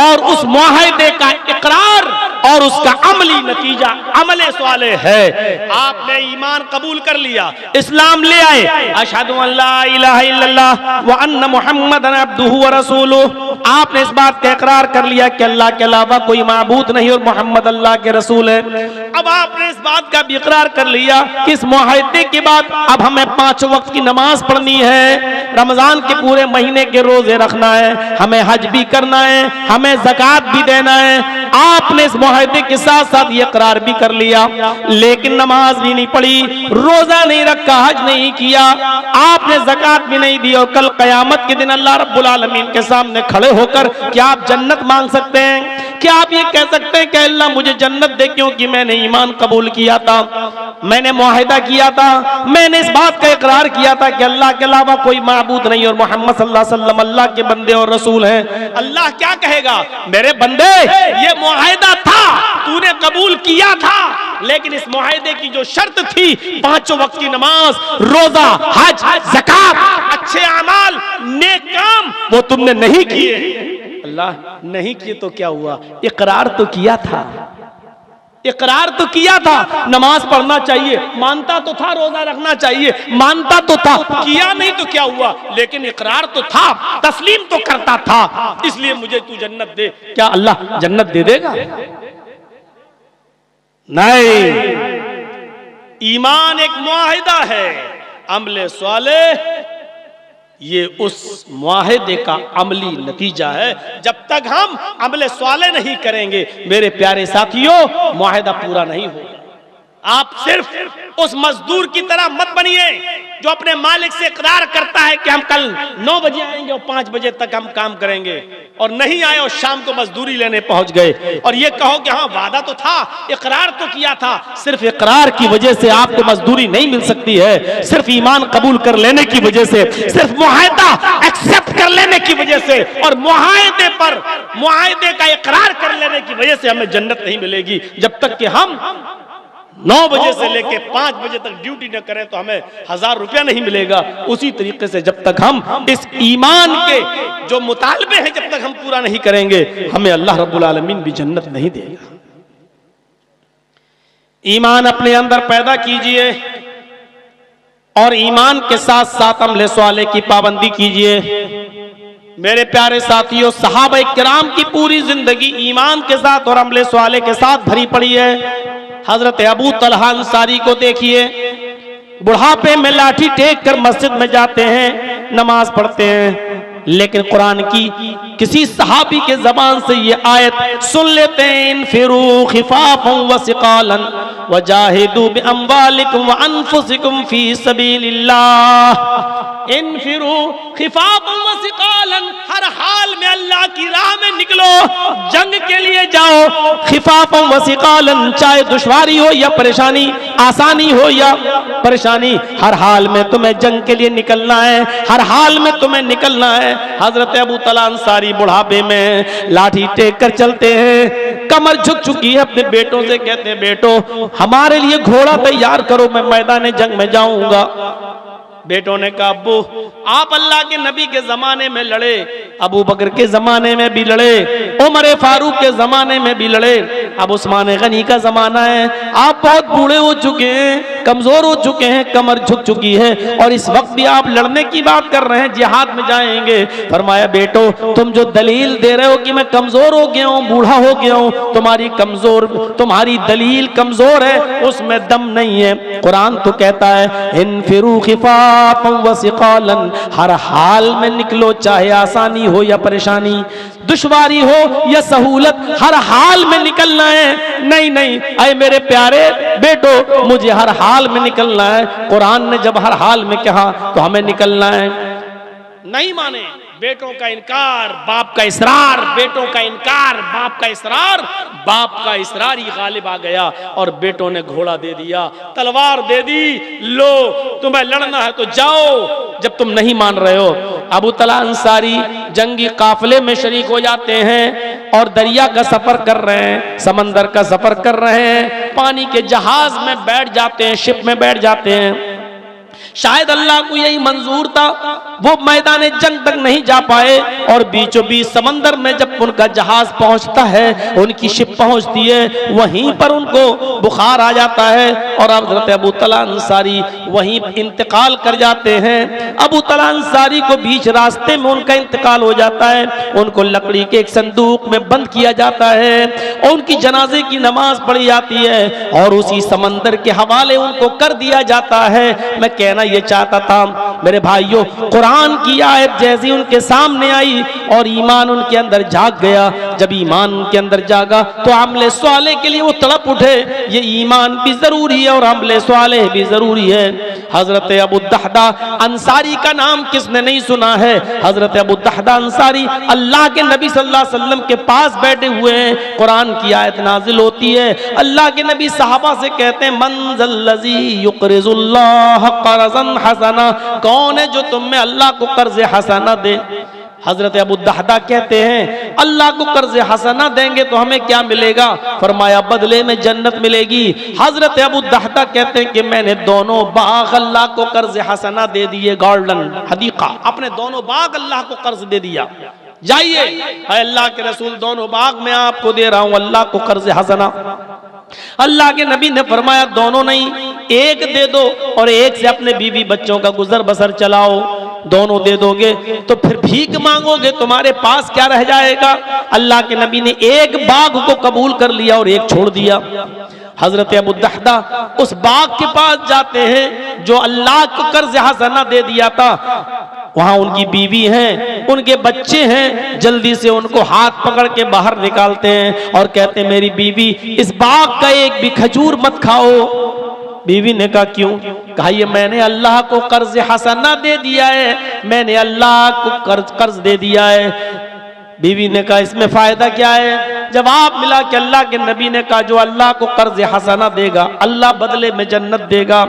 Speaker 1: और उस मुआहिदे का इकरार और उसका अमली नतीजा अमले स्वाले है। आपने ईमान कबूल कर लिया, इस्लाम ले आए, अशहदु अल्ला इलाहा इल्लल्लाह व अन्न मुहम्मदन अब्दुहु व रसूलुहु, आपने इस बात का इकरार कर लिया कि अल्लाह के अलावा कोई माबूद नहीं और मोहम्मद अल्लाह के रसूल है। अब आपने इस बात का भी इकरार कर लिया कि इस मुआहिदे के बाद अब हमें 5 वक्त की नमाज पढ़नी है, रमजान के पूरे महीने के रोजे रखना है, हमें हज भी करना है, हमें ज़कात भी देना है। आपने इस मुआहिदे के साथ साथ ये इकरार भी कर लिया, लेकिन नमाज भी नहीं पढ़ी, रोजा नहीं रखा, हज नहीं किया, आपने ज़कात भी नहीं दी, और कल क़यामत के दिन अल्लाह रब्बुल आलमीन के सामने खड़े होकर क्या आप जन्नत मांग सकते हैं? क्या आप ये कह सकते हैं कि अल्लाह मुझे जन्नत दे, क्योंकि मैंने ईमान कबूल किया था, मैंने मुआहिदा किया था, मैंने इस बात का इकरार किया था कि अल्लाह के अलावा कोई माबूद नहीं और मोहम्मद सल्लल्लाहु अलैहि वसल्लम अल्लाह के बंदे और रसूल हैं। अल्लाह क्या कहेगा, मेरे बंदे ये मुआहिदा था, तूने कबूल किया था, लेकिन इस मुआहिदे की जो शर्त थी 5 वक्त की नमाज, रोजा, हज, ज़कात, अच्छे अमाल, नेक काम, वो तुमने नहीं किए। अल्लाह नहीं किए तो क्या हुआ, इकरार तो किया था, इकरार तो किया था, नमाज पढ़ना चाहिए मानता तो था, रोजा रखना चाहिए मानता तो था, किया नहीं तो क्या हुआ, लेकिन इकरार तो था, तस्लीम तो करता था, इसलिए मुझे तू जन्नत दे। क्या अल्लाह जन्नत दे देगा? नहीं, ईमान एक मुआहिदा है, अमले स्वालेह ये उस मुआहिदे का अमली नतीजा है। जब तक हम अमले स्वाले नहीं करेंगे मेरे प्यारे साथियों, मुआहिदा पूरा नहीं होगा। आप सिर्फ उस मजदूर की तरह मत बनिए जो अपने मालिक से इकरार करता है कि हम कल 9 बजे आएंगे और 5 बजे तक हम काम करेंगे, और नहीं आए और शाम को मजदूरी लेने पहुंच गए, और ये कहो कि हाँ वादा तो था, इकरार तो किया था। सिर्फ इकरार की वजह से आपको मजदूरी नहीं मिल सकती है, सिर्फ ईमान कबूल कर लेने की वजह से, सिर्फ मुआहिदा एक्सेप्ट कर लेने की वजह से और मुआहिदे पर मुआहिदे का इकरार कर लेने की वजह से हमें जन्नत नहीं मिलेगी, जब तक कि हम 9 बजे से लेके 5 बजे तक ड्यूटी न करें तो हमें 1000 रुपया नहीं मिलेगा। उसी तरीके से जब तक हम इस ईमान के जो मुतालबे हैं जब तक हम पूरा नहीं करेंगे, हमें अल्लाह रब्बुल आलमीन भी जन्नत नहीं देगा। ईमान अपने अंदर पैदा कीजिए और ईमान के साथ साथ अमले स्वाले की पाबंदी कीजिए। मेरे प्यारे साथियों, सहाबा किराम की पूरी जिंदगी ईमान के साथ और अमले स्वाले के साथ भरी पड़ी है। हजरत अबू तलहा अंसारी को देखिए, बुढ़ापे में लाठी टेक कर मस्जिद में जाते हैं, नमाज पढ़ते हैं, लेकिन कुरान की किसी सहाबी के जबान से ये आयत सुन लेते हैं, इनफिरू खिफाफन व सिकालन वजाहिदू बिअमवालिकुम व अनफुसिकुम फी सबीलिल्लाह। इनफिरू खिफाफन व सिकालन, हर हाल में अल्लाह की राह में निकलो, जंग के लिए जाओ। खिफाफन व सिकालन, चाहे दुश्वारी हो या परेशानी, आसानी हो या परेशानी, हर हाल में तुम्हें जंग के लिए निकलना है, हर हाल में तुम्हें निकलना है। हजरत अबू तलहा अंसारी बुढ़ापे में लाठी टेक कर चलते हैं, कमर झुक चुकी है, अपने बेटों से कहते हैं, बेटो हमारे लिए घोड़ा तैयार करो, मैं मैदान जंग में जाऊंगा। बेटों ने कहा, अब्बू आप अल्लाह के नबी के जमाने में लड़े, अबू बकर के जमाने में भी लड़े, उमर फारूक के जमाने में भी लड़े, अब उस्मान गनी का जमाना है, आप बहुत बूढ़े हो चुके हैं, कमजोर हो चुके हैं, कमर झुक चुकी है, और इस वक्त भी आप लड़ने की बात कर रहे हैं, जिहाद में जाएंगे। फरमाया, बेटो तुम जो दलील दे रहे हो कि मैं कमजोर हो गया हूँ, बूढ़ा हो गया हूँ, तुम्हारी दलील कमजोर है, उसमें दम नहीं है। कुरान तो कहता है, इनफिरू खिफाफन व सिकालन, हर हाल में निकलो, चाहे आसानी हो या परेशानी, दुश्वारी हो या सहूलत, हर हाल में निकलना है। नहीं नहीं, अरे मेरे प्यारे बेटो, मुझे हर हाल में निकलना है। कुरान ने जब हर हाल में कहा तो हमें निकलना है। नहीं माने, बेटों का इनकार, बाप का इसरार, बेटों का इनकार, बाप का इसरार, बाप का इसरार ही गालिब आ गया और बेटों ने घोड़ा दे दिया, तलवार दे दी, लो तुम्हें लड़ना है तो जाओ, जब तुम नहीं मान रहे हो। अबू तलहा अंसारी जंगी काफिले में शरीक हो जाते हैं और दरिया का सफर कर रहे हैं, समंदर का सफर कर रहे हैं, पानी के जहाज में बैठ जाते हैं, शिप में बैठ जाते हैं। शायद अल्लाह को यही मंजूर था, वो मैदान जंग तक नहीं जा पाए और बीचों बीच समंदर में जब उनका जहाज पहुंचता है, उनकी शिप पहुंचती है, वहीं पर उनको बुखार आ जाता है और हज़रत अबू तलहा अंसारी वहीं इंतकाल कर जाते हैं। अबू तलहा अंसारी को बीच रास्ते में उनका इंतकाल हो जाता है, उनको लकड़ी के एक संदूक में बंद किया जाता है और उनकी जनाजे की नमाज पढ़ी जाती है और उसी समंदर के हवाले उनको कर दिया जाता है। मैं कहना ये चाहता था मेरे भाइयों, कुरान की आयत जैसी उनके सामने आई और ईमान उनके अंदर जाग गया। जब ईमान उनके अंदर जागा तो अमले स्वाले के लिए वो तड़प उठे, ये ईमान भी जरूरी है और अमले स्वाले भी जरूरी है। हजरत अबू दहदा अंसारी का नाम किसने नहीं सुना है? हजरत अबू दहदा अंसारी अल्लाह के नबी सल्लल्लाहु अलैहि वसल्लम के पास बैठे हुए हैं, कुरान की आयत नाजिल होती है, अल्लाह के नबी सहाबा से कहते हैं, मन ज़ल्लज़ी युक़रिज़ुल्लाह क़र्ज़न हसना, कौन है जो तुम में अल्लाह को कर्ज हसना दे? हजरत अबू दहदा कहते हैं, अल्लाह को कर्ज हसना देंगे तो हमें क्या मिलेगा? फरमाया, बदले में जन्नत मिलेगी। हजरत अबू दहदा कहते हैं कि मैंने दोनों बाग अल्लाह को कर्ज हसना दे दिए, गोल्डन हदीका, अपने दोनों बाग अल्लाह को कर्ज दे दिया। जाइए, अल्लाह के रसूल दोनों बाग मैं आपको दे रहा हूं, अल्लाह को कर्ज हसना। अल्लाह के नबी ने फरमाया, दोनों नहीं, एक दे दो और एक से अपने बीवी बच्चों का गुजर बसर चलाओ। दोनों दे दोगे तो फिर भीख मांगोगे, तुम्हारे पास क्या रह जाएगा? अल्लाह के नबी ने एक बाग को कबूल कर लिया और एक छोड़ दिया। हजरत अबू दहदा उस बाग के पास जाते हैं जो अल्लाह को कर्ज हसना दे दिया था। वहां उनकी बीवी हैं, उनके बच्चे हैं, जल्दी से उनको हाथ पकड़ के बाहर निकालते हैं और कहते हैं, मेरी बीवी इस बाग का एक भी खजूर मत खाओ। बीवी ने कहा, क्यों? कहा, ये मैंने अल्लाह को कर्ज हसना दे दिया है, मैंने अल्लाह को कर्ज दे दिया है। बीवी ने कहा, इसमें फायदा क्या है?
Speaker 2: जवाब मिला कि अल्लाह के नबी ने कहा जो अल्लाह को कर्ज हसना देगा अल्लाह बदले में जन्नत देगा।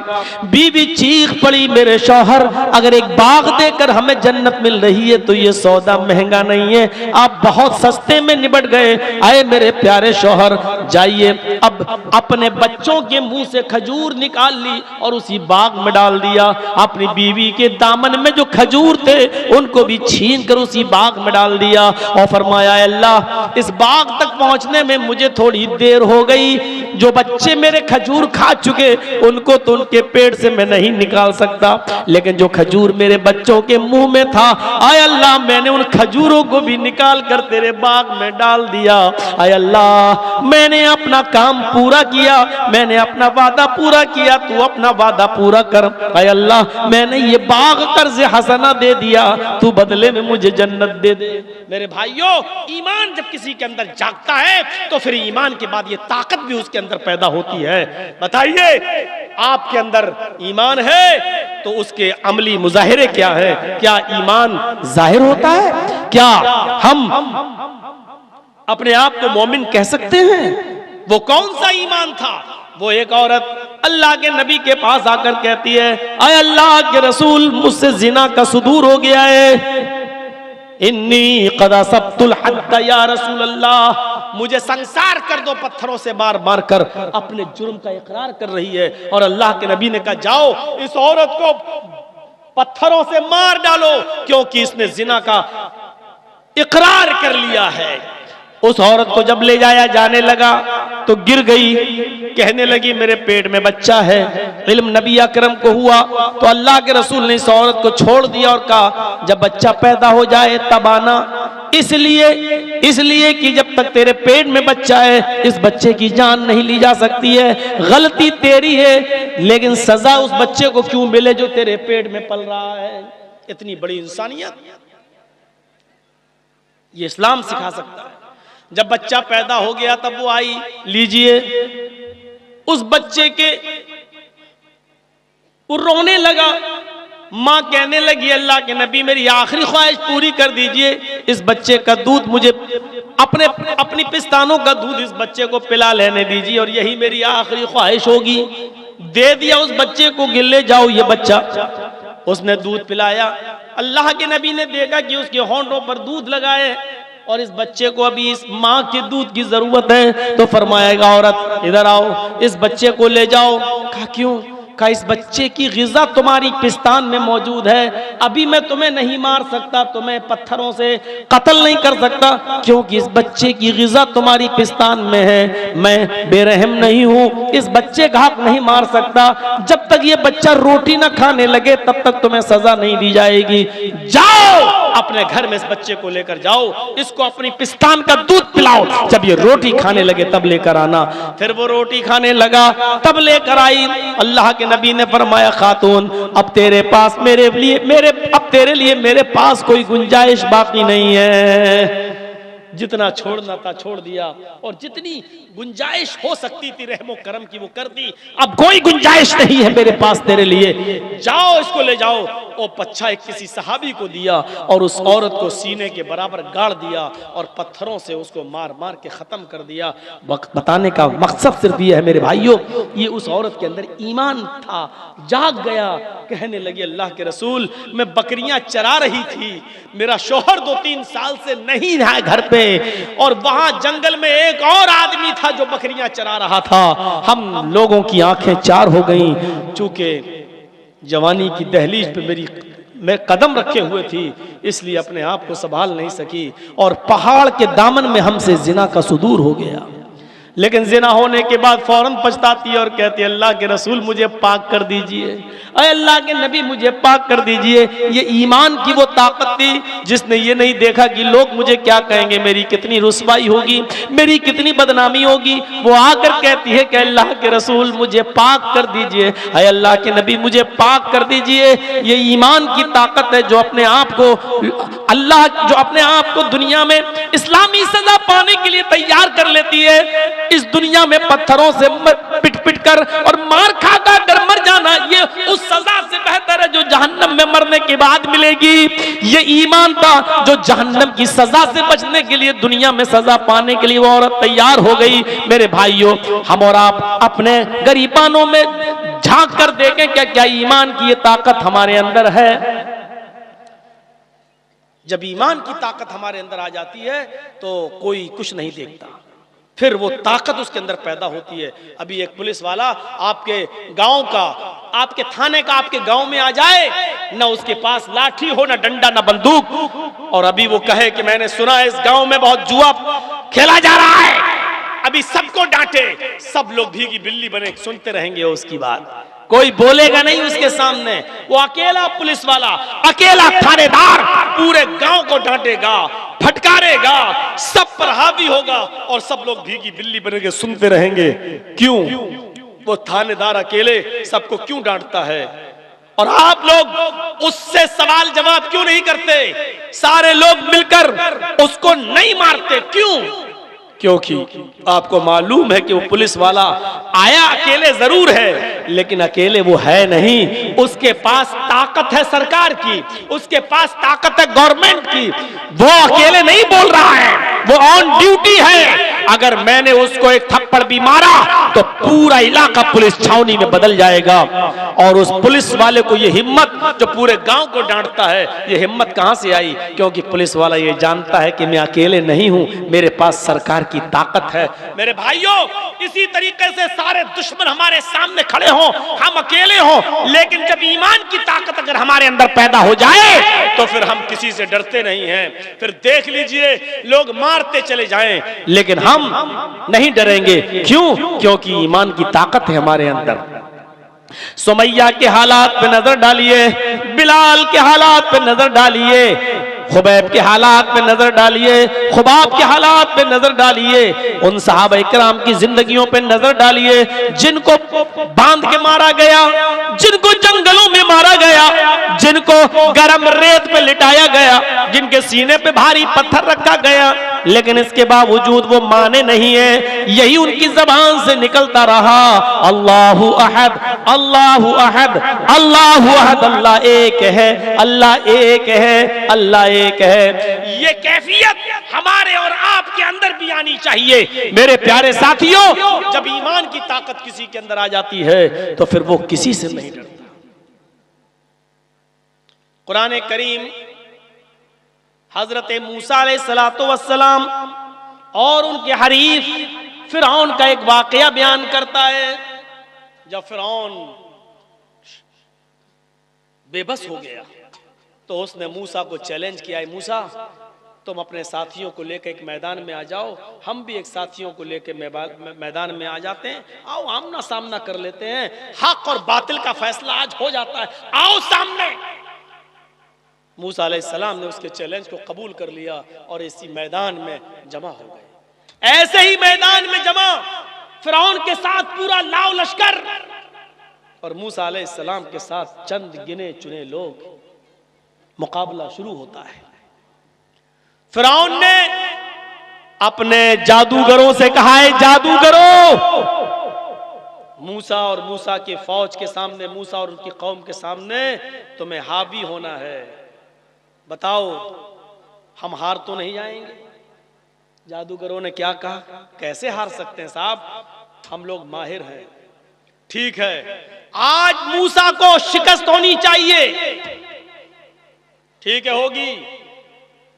Speaker 2: बीवी चीख पड़ी मेरे शौहर अगर एक बाग देकर हमें जन्नत मिल रही है तो ये सौदा महंगा नहीं है, आप बहुत सस्ते में निबट गए। आए मेरे प्यारे शौहर जाइए, अब अपने बच्चों के मुंह से खजूर निकाल ली और उसी बाग में डाल दिया। अपनी बीवी के दामन में जो खजूर थे उनको भी छीन कर उसी बाग में डाल दिया और फरमाया अल्लाह इस बाग तक पहुंचने में मुझे थोड़ी देर हो गई, जो बच्चे मेरे खजूर खा चुके उनको तो उनके पेट से मैं नहीं निकाल सकता, लेकिन जो खजूर मेरे बच्चों के मुंह में था आय अल्लाह मैंने उन खजूरों को भी निकाल कर तेरे बाग में डाल दिया। आय अल्लाह मैंने अपना काम पूरा किया, मैंने अपना वादा पूरा किया, तू अपना वादा पूरा कर। आय अल्लाह मैंने ये बाग कर्ज हसना दे दिया, तू बदले में मुझे जन्नत दे दे। मेरे भाइयों ईमान जब किसी के अंदर जागता है तो फिर ईमान के बाद ये ताकत भी उसके अंदर पैदा होती है। बताइए आपके अंदर ईमान है तो उसके अमली मुजाहिरे क्या है? क्या ईमान जाहिर होता है? क्या हम अपने आप को मोमिन कह सकते हैं? वो कौन सा ईमान था? वो एक औरत अल्लाह के नबी के पास आकर कहती है आय अल्लाह के रसूल मुझसे जिना का सुदूर हो गया है, इन्नी कदा सबतुल हद्द या रसूल अल्लाह, मुझे संसार कर दो, पत्थरों से मार मार कर अपने जुर्म का इकरार कर रही है। और अल्लाह के नबी ने कहा जाओ इस औरत को पत्थरों से मार डालो क्योंकि इसने जिना का इकरार कर लिया है। उस औरत को जब ले जाया जाने लगा तो गिर गई, कहने लगी मेरे पेट में बच्चा है। इल्म नबी अकरम को हुआ तो अल्लाह के रसूल ने इस औरत को छोड़ दिया और कहा जब बच्चा पैदा हो जाए तब आना, इसलिए कि जब तक तेरे पेट में बच्चा है इस बच्चे की जान नहीं ली जा सकती है। गलती तेरी है लेकिन सजा उस बच्चे को क्यों मिले जो तेरे पेट में पल रहा है। इतनी बड़ी इंसानियत ये इस्लाम सिखा सकता है। जब बच्चा पैदा हो गया तब वो आई, लीजिए उस बच्चे के वो रोने लगा। मां कहने लगी अल्लाह के नबी मेरी आखिरी ख्वाहिश पूरी कर दीजिए, इस बच्चे का दूध मुझे अपनी पिस्तानों का दूध इस बच्चे को पिला लेने दीजिए और यही मेरी आखिरी ख्वाहिश होगी। दे दिया उस बच्चे को, गिले जाओ ये बच्चा। उसने दूध पिलाया। अल्लाह के नबी ने देखा कि उसके होंठों पर दूध लगाए और इस बच्चे को अभी इस माँ के दूध की जरूरत है, तो फरमाएगा औरत इधर आओ इस बच्चे को ले जाओ। कहा क्यों? कहा इस बच्चे की गिज़ा तुम्हारी पिस्तान में मौजूद है, अभी मैं तुम्हें नहीं मार सकता, तुम्हें पत्थरों से कत्ल नहीं कर सकता क्योंकि इस बच्चे की गिज़ा तुम्हारी पिस्तान में है। मैं बेरहम नहीं हूँ, इस बच्चे का हक नहीं मार सकता। जब तक ये बच्चा रोटी ना खाने लगे तब तक तुम्हें सजा नहीं दी जाएगी। जाओ अपने घर में इस बच्चे को लेकर जाओ, इसको अपनी पिस्तान का दूध पिलाओ, जब ये रोटी खाने लगे तब लेकर आना। फिर वो रोटी खाने लगा तब लेकर आई। अल्लाह के नबी ने फरमाया खातून अब तेरे पास तेरे लिए मेरे पास कोई गुंजाइश बाकी नहीं है। जितना छोड़ना था छोड़ दिया और जितनी गुंजाइश हो सकती थी रहमो करम की वो कर दी। अब कोई गुंजाइश नहीं है मेरे पास तेरे लिए, जाओ इसको ले जाओ। और बच्चा एक किसी सहाबी को दिया और उस औरत को सीने के बराबर गाड़ दिया और पत्थरों से उसको मार मार के खत्म कर दिया। बताने का मकसद सिर्फ ये है मेरे भाइयों, ये उस औरत के अंदर ईमान था, जाग गया। कहने लगी अल्लाह के रसूल मैं बकरियां चरा रही थी, मेरा शौहर 2-3 साल से नहीं रहा घर पे और वहां जंगल में एक और आदमी था जो बकरियां चरा रहा था। हम लोगों की आंखें चार हो गईं, चूंकि जवानी की दहलीज पे मैं कदम रखे हुए थी इसलिए अपने आप को संभाल नहीं सकी और पहाड़ के दामन में हमसे जिना का सुदूर हो गया। लेकिन जिना होने के बाद फौरन पछताती और कहती अल्लाह के रसूल मुझे पाक कर दीजिए, अरे अल्लाह के नबी मुझे पाक कर दीजिए। ये ईमान की वो ताकत थी जिसने ये नहीं देखा कि लोग मुझे क्या कहेंगे, मेरी कितनी रुसवाई होगी, मेरी कितनी बदनामी होगी। वो आकर कहती है कि अल्लाह के रसूल मुझे पाक कर दीजिए, अरे अल्लाह के नबी मुझे पाक कर दीजिए। ये ईमान की ताकत है जो अपने आप को दुनिया में इस्लामी सजा पाने के लिए तैयार कर लेती है। इस दुनिया में पत्थरों से पिट पिट कर और मार खा कर मर जाना ये उस सजा से बेहतर है जो
Speaker 1: जहन्नम में मरने के बाद मिलेगी। ये ईमान था जो जहन्नम की सजा से बचने के लिए, दुनिया में सजा पाने के लिए वो औरत तैयार हो गई। मेरे भाइयों, हम और आप अपने गरीबानों में झांक कर देखें क्या क्या ईमान की ये ताकत हमारे अंदर है। जब ईमान की ताकत हमारे अंदर आ जाती है तो कोई कुछ नहीं देखता, फिर वो ताकत उसके अंदर पैदा होती है। अभी एक पुलिस वाला आपके गांव का, आपके थाने का आपके गांव में आ जाए, ना उसके पास लाठी हो, ना डंडा, ना बंदूक, और अभी वो कहे कि मैंने सुना है इस गांव में बहुत जुआ खेला जा रहा है, अभी सबको डांटे, सब लोग भीगी बिल्ली बने सुनते रहेंगे उसकी बात, कोई बोलेगा नहीं उसके सामने। वो अकेला पुलिस वाला, अकेला थानेदार पूरे गांव को डांटेगा, फटकारेगा, सब पर हावी होगा और सब लोग भीगी बिल्ली बनेंगे सुनते रहेंगे। क्यों? वो थानेदार अकेले सबको क्यों डांटता है? और आप लोग उससे सवाल जवाब क्यों नहीं करते? सारे लोग मिलकर उसको नहीं मारते, क्यों? क्योंकि आपको मालूम है कि वो पुलिस वाला आया अकेले जरूर है, लेकिन अकेले वो है नहीं, उसके पास ताकत है सरकार की, उसके पास ताकत है गवर्नमेंट की, वो अकेले नहीं बोल रहा है, वो ऑन ड्यूटी है। अगर मैंने उसको एक थप्पड़ भी मारा तो पूरा इलाका पुलिस छावनी में बदल जाएगा। और उस पुलिस वाले को ये हिम्मत, जो पूरे गांव को डांटता है, ये हिम्मत कहां से आई? क्योंकि पुलिस वाला ये जानता है कि मैं अकेले नहीं हूं, मेरे पास सरकार की ताकत है। मेरे भाइयों, इसी तरीके से सारे दुश्मन हमारे सामने खड़े हों, हम अकेले हों, लेकिन जब ईमान की ताकत अगर हमारे अंदर पैदा हो जाए तो फिर हम किसी से डरते नहीं हैं। फिर देख लीजिए, लोग मारते चले जाएं, लेकिन हम नहीं डरेंगे। क्यों? क्योंकि ईमान की ताकत है हमारे अंदर। सुमैया के हालात पे नजर डालिए, बिलाल के हालात पे नजर डालिए, खुबैब के हालात पे नजर डालिए, खुबाब के हालात पे नजर डालिए, उन सहाबा इकराम की जिंदगियों पे नजर डालिए जिनको बांध के मारा गया, जिनको जंगलों में मारा गया, जिनको गरम रेत पे लिटाया गया, जिनके सीने पे भारी पत्थर रखा गया, लेकिन इसके बावजूद वो माने नहीं है। यही उनकी जबान से निकलता रहा, अल्लाहु अहद, अल्लाहु अहद, अल्लाहु अहद, अल्लाह एक है, अल्लाह एक है, अल्लाह एक है। ये कैफियत हमारे और आपके अंदर भी आनी चाहिए। मेरे प्यारे साथियों, जब ईमान की ताकत किसी के अंदर आ जाती है तो फिर वो किसी से नहीं डरता। कुरान करीम हजरत मूसा अलैहिस्सलातु वस्सलाम और उनके हरीफ फिरौन का एक वाकया बयान करता है। जब फिरौन बेबस हो गया तो उसने मूसा को चैलेंज किया, मूसा तुम अपने साथियों को लेकर एक मैदान में आ जाओ, हम भी एक साथियों को लेकर मैदान में आ जाते हैं, आओ आमना सामना कर लेते हैं, हक और बातिल का फैसला आज हो जाता है, आओ सामने। मूसा अलैहिस्सलाम ने उसके चैलेंज को कबूल कर लिया और इसी मैदान में जमा हो गए। ऐसे ही मैदान में जमा फिरौन के साथ पूरा लाव लश्कर और मूसा अलैहिस्सलाम के साथ चंद गिने चुने लोग। मुकाबला शुरू होता है। फिरौन ने अपने जादूगरों से कहा है, जादूगरों, मूसा और मूसा की फौज के सामने, मूसा और उनकी कौम के सामने तुम्हें हावी होना है, बताओ हम हार तो नहीं जाएंगे। जादूगरों ने क्या कहा, कैसे हार सकते हैं साहब, हम लोग माहिर हैं। ठीक है, आज मूसा को शिकस्त होनी चाहिए। ठीक है, होगी।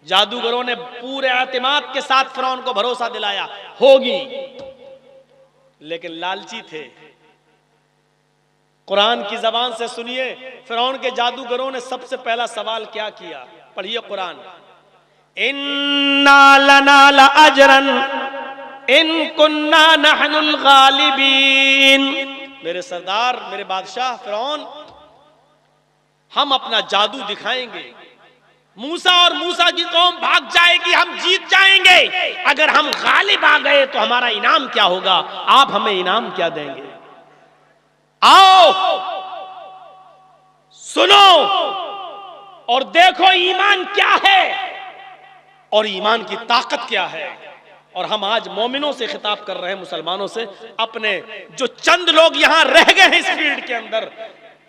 Speaker 1: जादूगरों ने पूरे एतमाद के साथ फिरौन को भरोसा दिलाया, होगी, लेकिन लालची थे। कुरान की जबान से सुनिए, फिरौन के जादूगरों ने सबसे पहला सवाल क्या किया, पढ़िए कुरान। इन्ना लना लअजरन इन कुन्ना नहनुल गालिबीन। मेरे सरदार, मेरे बादशाह फिरौन, हम अपना जादू दिखाएंगे, मूसा और मूसा की कौम भाग जाएगी, हम जीत जाएंगे। अगर हम गालिब आ गए तो हमारा इनाम क्या होगा, आप हमें इनाम क्या देंगे? आओ सुनो और देखो ईमान क्या है और ईमान की ताकत क्या है। और हम आज मोमिनों से खिताब कर रहे हैं, मुसलमानों से, अपने जो चंद लोग यहां रह गए हैं इस फील्ड के अंदर,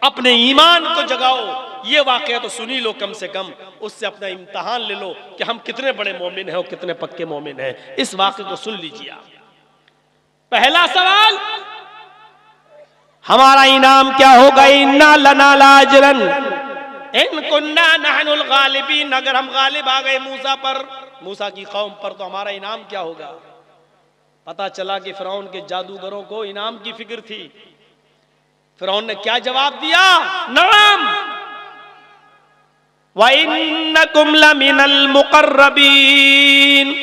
Speaker 1: अपने ईमान को जगाओ। ये वाकया तो सुनी लो कम से कम, उससे अपना इम्तिहान ले लो कि हम कितने बड़े मोमिन हैं और कितने पक्के मोमिन हैं। इस वाकये को सुन लीजिए आप। पहला सवाल, हमारा इनाम क्या होगा? इन्ना लना लाजरन इन कुन्ना नहनुल गालिबीन, अगर हम गालिब आ गए मूसा पर, मूसा की कौम पर, तो हमारा इनाम क्या होगा? पता चला कि फिरौन के जादूगरों को इनाम की फिक्र थी। फिरौन ने क्या जवाब दिया? नाम व इन्नकुम लमिनल मुकर्रबीन,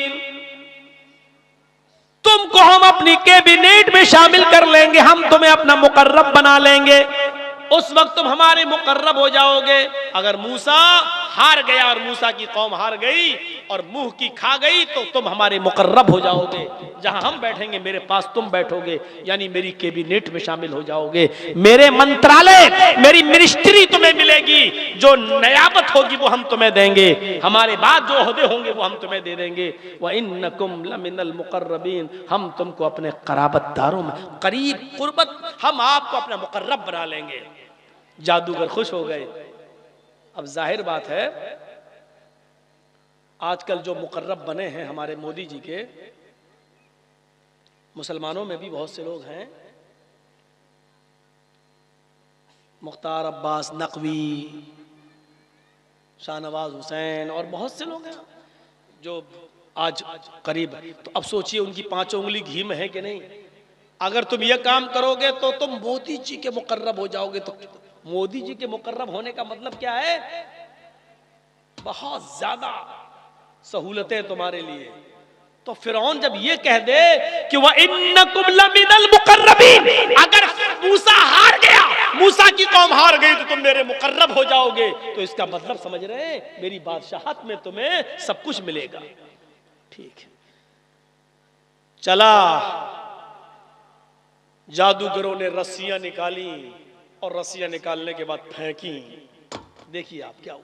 Speaker 1: तुमको हम अपनी कैबिनेट में शामिल कर लेंगे, हम तुम्हें अपना मुकर्रब बना लेंगे, उस वक्त तुम हमारे मुकर्रब हो जाओगे। अगर मूसा हार गया और मूसा की कौम हार गई और मुंह की खा गई तो तुम हमारे मुकर्रब हो जाओगे। जहां हम बैठेंगे मेरे पास तुम बैठोगे, यानी मेरी कैबिनेट में शामिल हो जाओगे। मेरे मंत्रालय, मेरी मिनिस्ट्री तुम्हें मिलेगी, जो नयाबत होगी वो हम तुम्हें देंगे, हमारे बाद जो ओहदे होंगे वो हम तुम्हें दे देंगे। व इन्नकुम लमिनल मुकर्रबीन, हम तुमको अपने कराबतदारों में, करीब कुर्बत, हम आपको अपना मुकर्रब बना लेंगे। जादूगर खुश हो गए। अब जाहिर बात है आजकल जो मुकर्रब बने हैं हमारे मोदी जी के, मुसलमानों में भी बहुत से लोग हैं, मुख्तार अब्बास नकवी, शाहनवाज हुसैन और बहुत से लोग हैं जो आज करीब। तो अब सोचिए उनकी पांचों उंगली घी में है कि नहीं। अगर तुम ये काम करोगे तो तुम मोदी जी के मुकर्रब हो जाओगे। तो मोदी जी के मुकर्रब होने का मतलब क्या है? बहुत ज्यादा सहूलतें तुम्हारे लिए। तो फिरौन जब ये कह दे कि वह इन्नकुम लमिनल मुकर्रबीन, अगर मूसा हार गया, मूसा की कौम हार गई तो तुम मेरे मुकर्रब हो जाओगे, तो इसका मतलब समझ रहे हैं मेरी बादशाहत में तुम्हें सब कुछ मिलेगा। ठीक है, चला जादूगरों ने रस्सियां निकाली और रस्सियां निकालने के बाद फेंकी। देखिए आप क्या हुआ।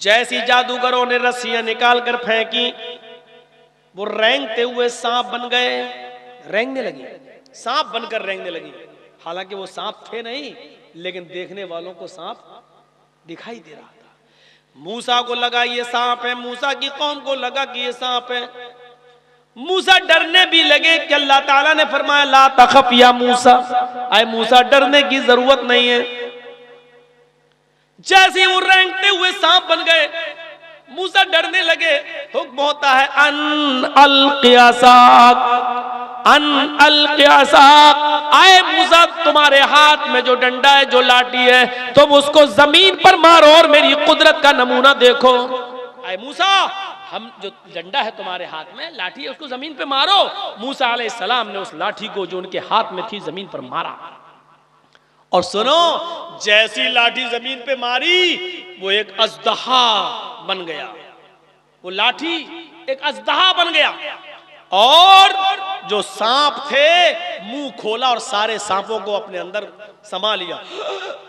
Speaker 1: जैसी जादूगरों ने रस्सियां निकाल कर फेंकी, वो रेंगते हुए सांप बन गए। रेंगने लगी, सांप बनकर रेंगने लगी। हालांकि वो सांप थे नहीं, लेकिन देखने वालों को सांप दिखाई दे रहा था। मूसा को लगा ये सांप है, मूसा की कौम को लगा कि ये सांप है। मूसा डरने भी लगे कि अल्लाह ताला ने फरमाया ला तखफ या मूसा, आए मूसा डरने की जरूरत नहीं है। जैसे ही वो रेंगते हुए सांप बन गए, मूसा डरने लगे। हुक्म होता है अन अलक़ियासाक, अन अलक़ियासाक, आए मूसा तुम्हारे हाथ में जो डंडा है, जो लाठी है, तुम उसको जमीन पर मारो और मेरी कुदरत का नमूना देखो। आए मूसा, हम जो डंडा है तुम्हारे हाथ में, लाठी है, उसको जमीन पे मारो। मूसा अलैहिस्सलाम ने उस लाठी को जो उनके हाथ में थी जमीन पर मारा। और सुनो, जैसी लाठी जमीन पे मारी वो एक अजदहा बन गया। वो लाठी एक अजदहा बन गया और जो सांप थे मुंह खोला और सारे सांपों को अपने अंदर समा लिया,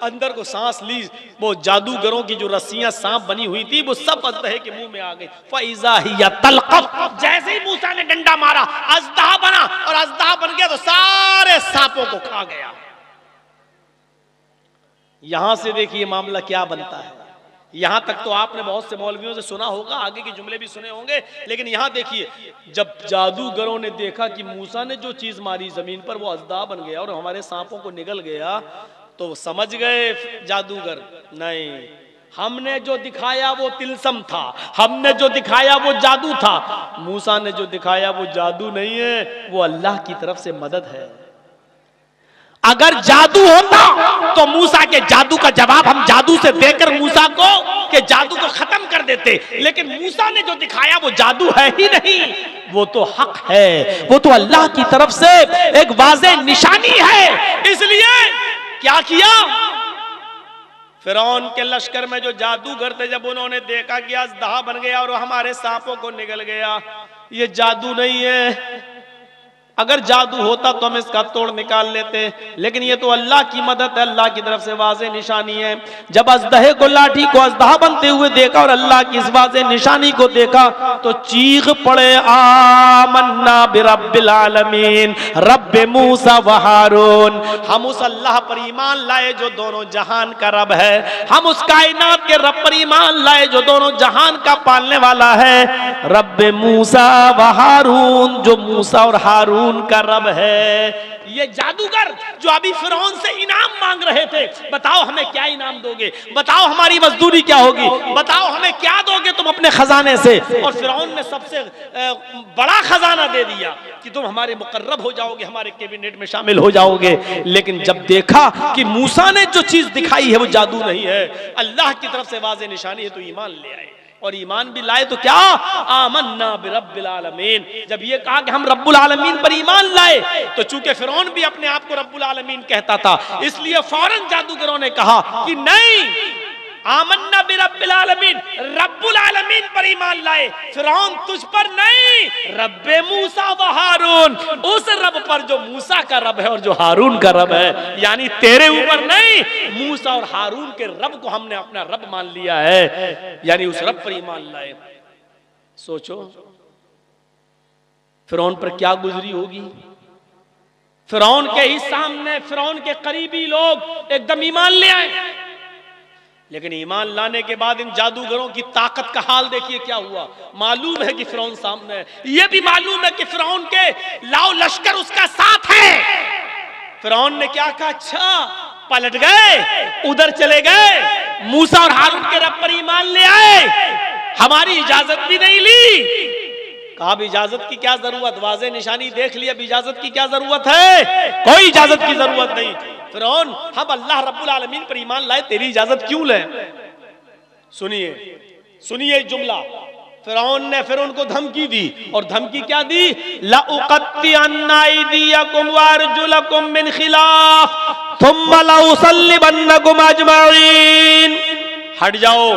Speaker 1: अंदर को सांस ली। वो जादूगरों की जो रस्सियां सांप बनी हुई थी वो सब अजदहे के मुंह में आ गई। फइज़ा हिया तलक़फ़, जैसे ही मूसा ने डंडा मारा अजदहा बना और अजदहा बन गया तो सारे सांपों को खा गया। यहां से देखिए मामला क्या बनता है। यहां तक तो आपने बहुत से मौलवियों से सुना होगा, आगे के जुमले भी सुने होंगे, लेकिन यहां देखिए जब जादूगरों ने देखा कि मूसा ने जो चीज मारी जमीन पर वो अजदा बन गया और हमारे सांपों को निगल गया, तो समझ गए जादूगर नहीं, हमने जो दिखाया वो तिलसम था, हमने जो दिखाया वो जादू था। मूसा ने जो दिखाया वो जादू नहीं है, वो अल्लाह की तरफ से मदद है। अगर जादू होता तो मूसा के जादू का जवाब हम जादू से देकर मूसा को के जादू को खत्म कर देते, लेकिन मूसा ने जो दिखाया वो जादू है ही नहीं, वो तो हक है, वो तो अल्लाह की तरफ से एक वाज़ेह निशानी है। इसलिए क्या किया, फिरौन के लश्कर में जो जादूगर थे, जब उन्होंने देखा कि अजदहा बन गया और हमारे सांपों को निगल गया, ये जादू नहीं है, अगर जादू होता तो हम इसका तोड़ निकाल लेते, लेकिन ये तो अल्लाह की मदद है, अल्लाह की तरफ से वाज़े निशानी है। जब अजदहे को, लाठी को अजदहा बनते हुए देखा और अल्लाह की इस वाज़े निशानी को देखा तो चीख पड़े, आमन्ना बिरब्बिल आलमीन रब्बे मूसा व हारून। हम उस अल्लाह पर ईमान लाए जो दोनों जहान का रब है, हम उस कायनात के रब पर ईमान लाए जो दोनों जहान का पालने वाला है, रब्बे मूसा व हारून, जो मूसा और हारून का रब है। ये जादूगर जो अभी फिरौन से इनाम मांग रहे थे, बताओ हमें क्या इनाम दोगे, बताओ हमारी मजदूरी क्या होगी, बताओ हमें क्या दोगे तुम अपने खजाने से। और फिरौन ने सबसे बड़ा खजाना दे दिया कि तुम हमारे मुकर्रब हो जाओगे, हमारे कैबिनेट में शामिल हो जाओगे। लेकिन जब देखा कि मूसा ने जो चीज दिखाई है वो जादू नहीं है, अल्लाह की तरफ से वाज़े निशानी है, तो ईमान ले आए। और ईमान भी लाए तो क्या, आमन्ना बिरब्बिल आलमीन। जब ये कहा कि हम रब्बुल आलमीन पर ईमान लाए, तो चूंकि फिरौन भी अपने आप को रब्बुल आलमीन कहता था, इसलिए फौरन जादूगरों ने कहा कि नहीं, आमन्ना बिरब्बिल आलमीन, रब्बुल आलमीन पर ईमान लाए, फिरौन तुझ पर नहीं, रब्बे मूसा व हारून, उस रब पर जो मूसा का रब है और जो हारून का रब है, यानी तेरे ऊपर नहीं, मूसा और हारून के रब को हमने अपना रब मान लिया है, यानी उस रब पर ईमान लाए। सोचो फिरौन पर क्या गुजरी होगी। फिरौन के ही सामने फिरौन के करीबी लोग एकदम ईमान ले आए, लेकिन ईमान लाने के बाद इन जादूगरों की ताकत का हाल देखिए क्या हुआ। मालूम है कि फिरौन सामने है, यह भी मालूम है कि फिरौन के लाओ लश्कर उसका साथ है। फिरौन ने क्या कहा, अच्छा पलट गए, उधर चले गए, मूसा और हारून के रब पर ईमान ले आए, हमारी इजाजत भी नहीं ली। कहा अब इजाजत की क्या जरूरत, वाज़े निशानी देख लिया, अब इजाजत की क्या जरूरत है, कोई इजाजत की जरूरत नहीं। फिरौन हम अल्लाह रब्बुल आलमीन पर ईमान लाए, तेरी इजाजत क्यों ले। सुनिए सुनिए जुमला, फिरौन ने फिर उनको धमकी दी, और धमकी क्या दी, लउक़त्तिअन्ना अयदियकुम व अर्जुलकुम मिन खिलाफ थुम्मा लउसल्लिबन्नकुम अजमईन। हट जाओ,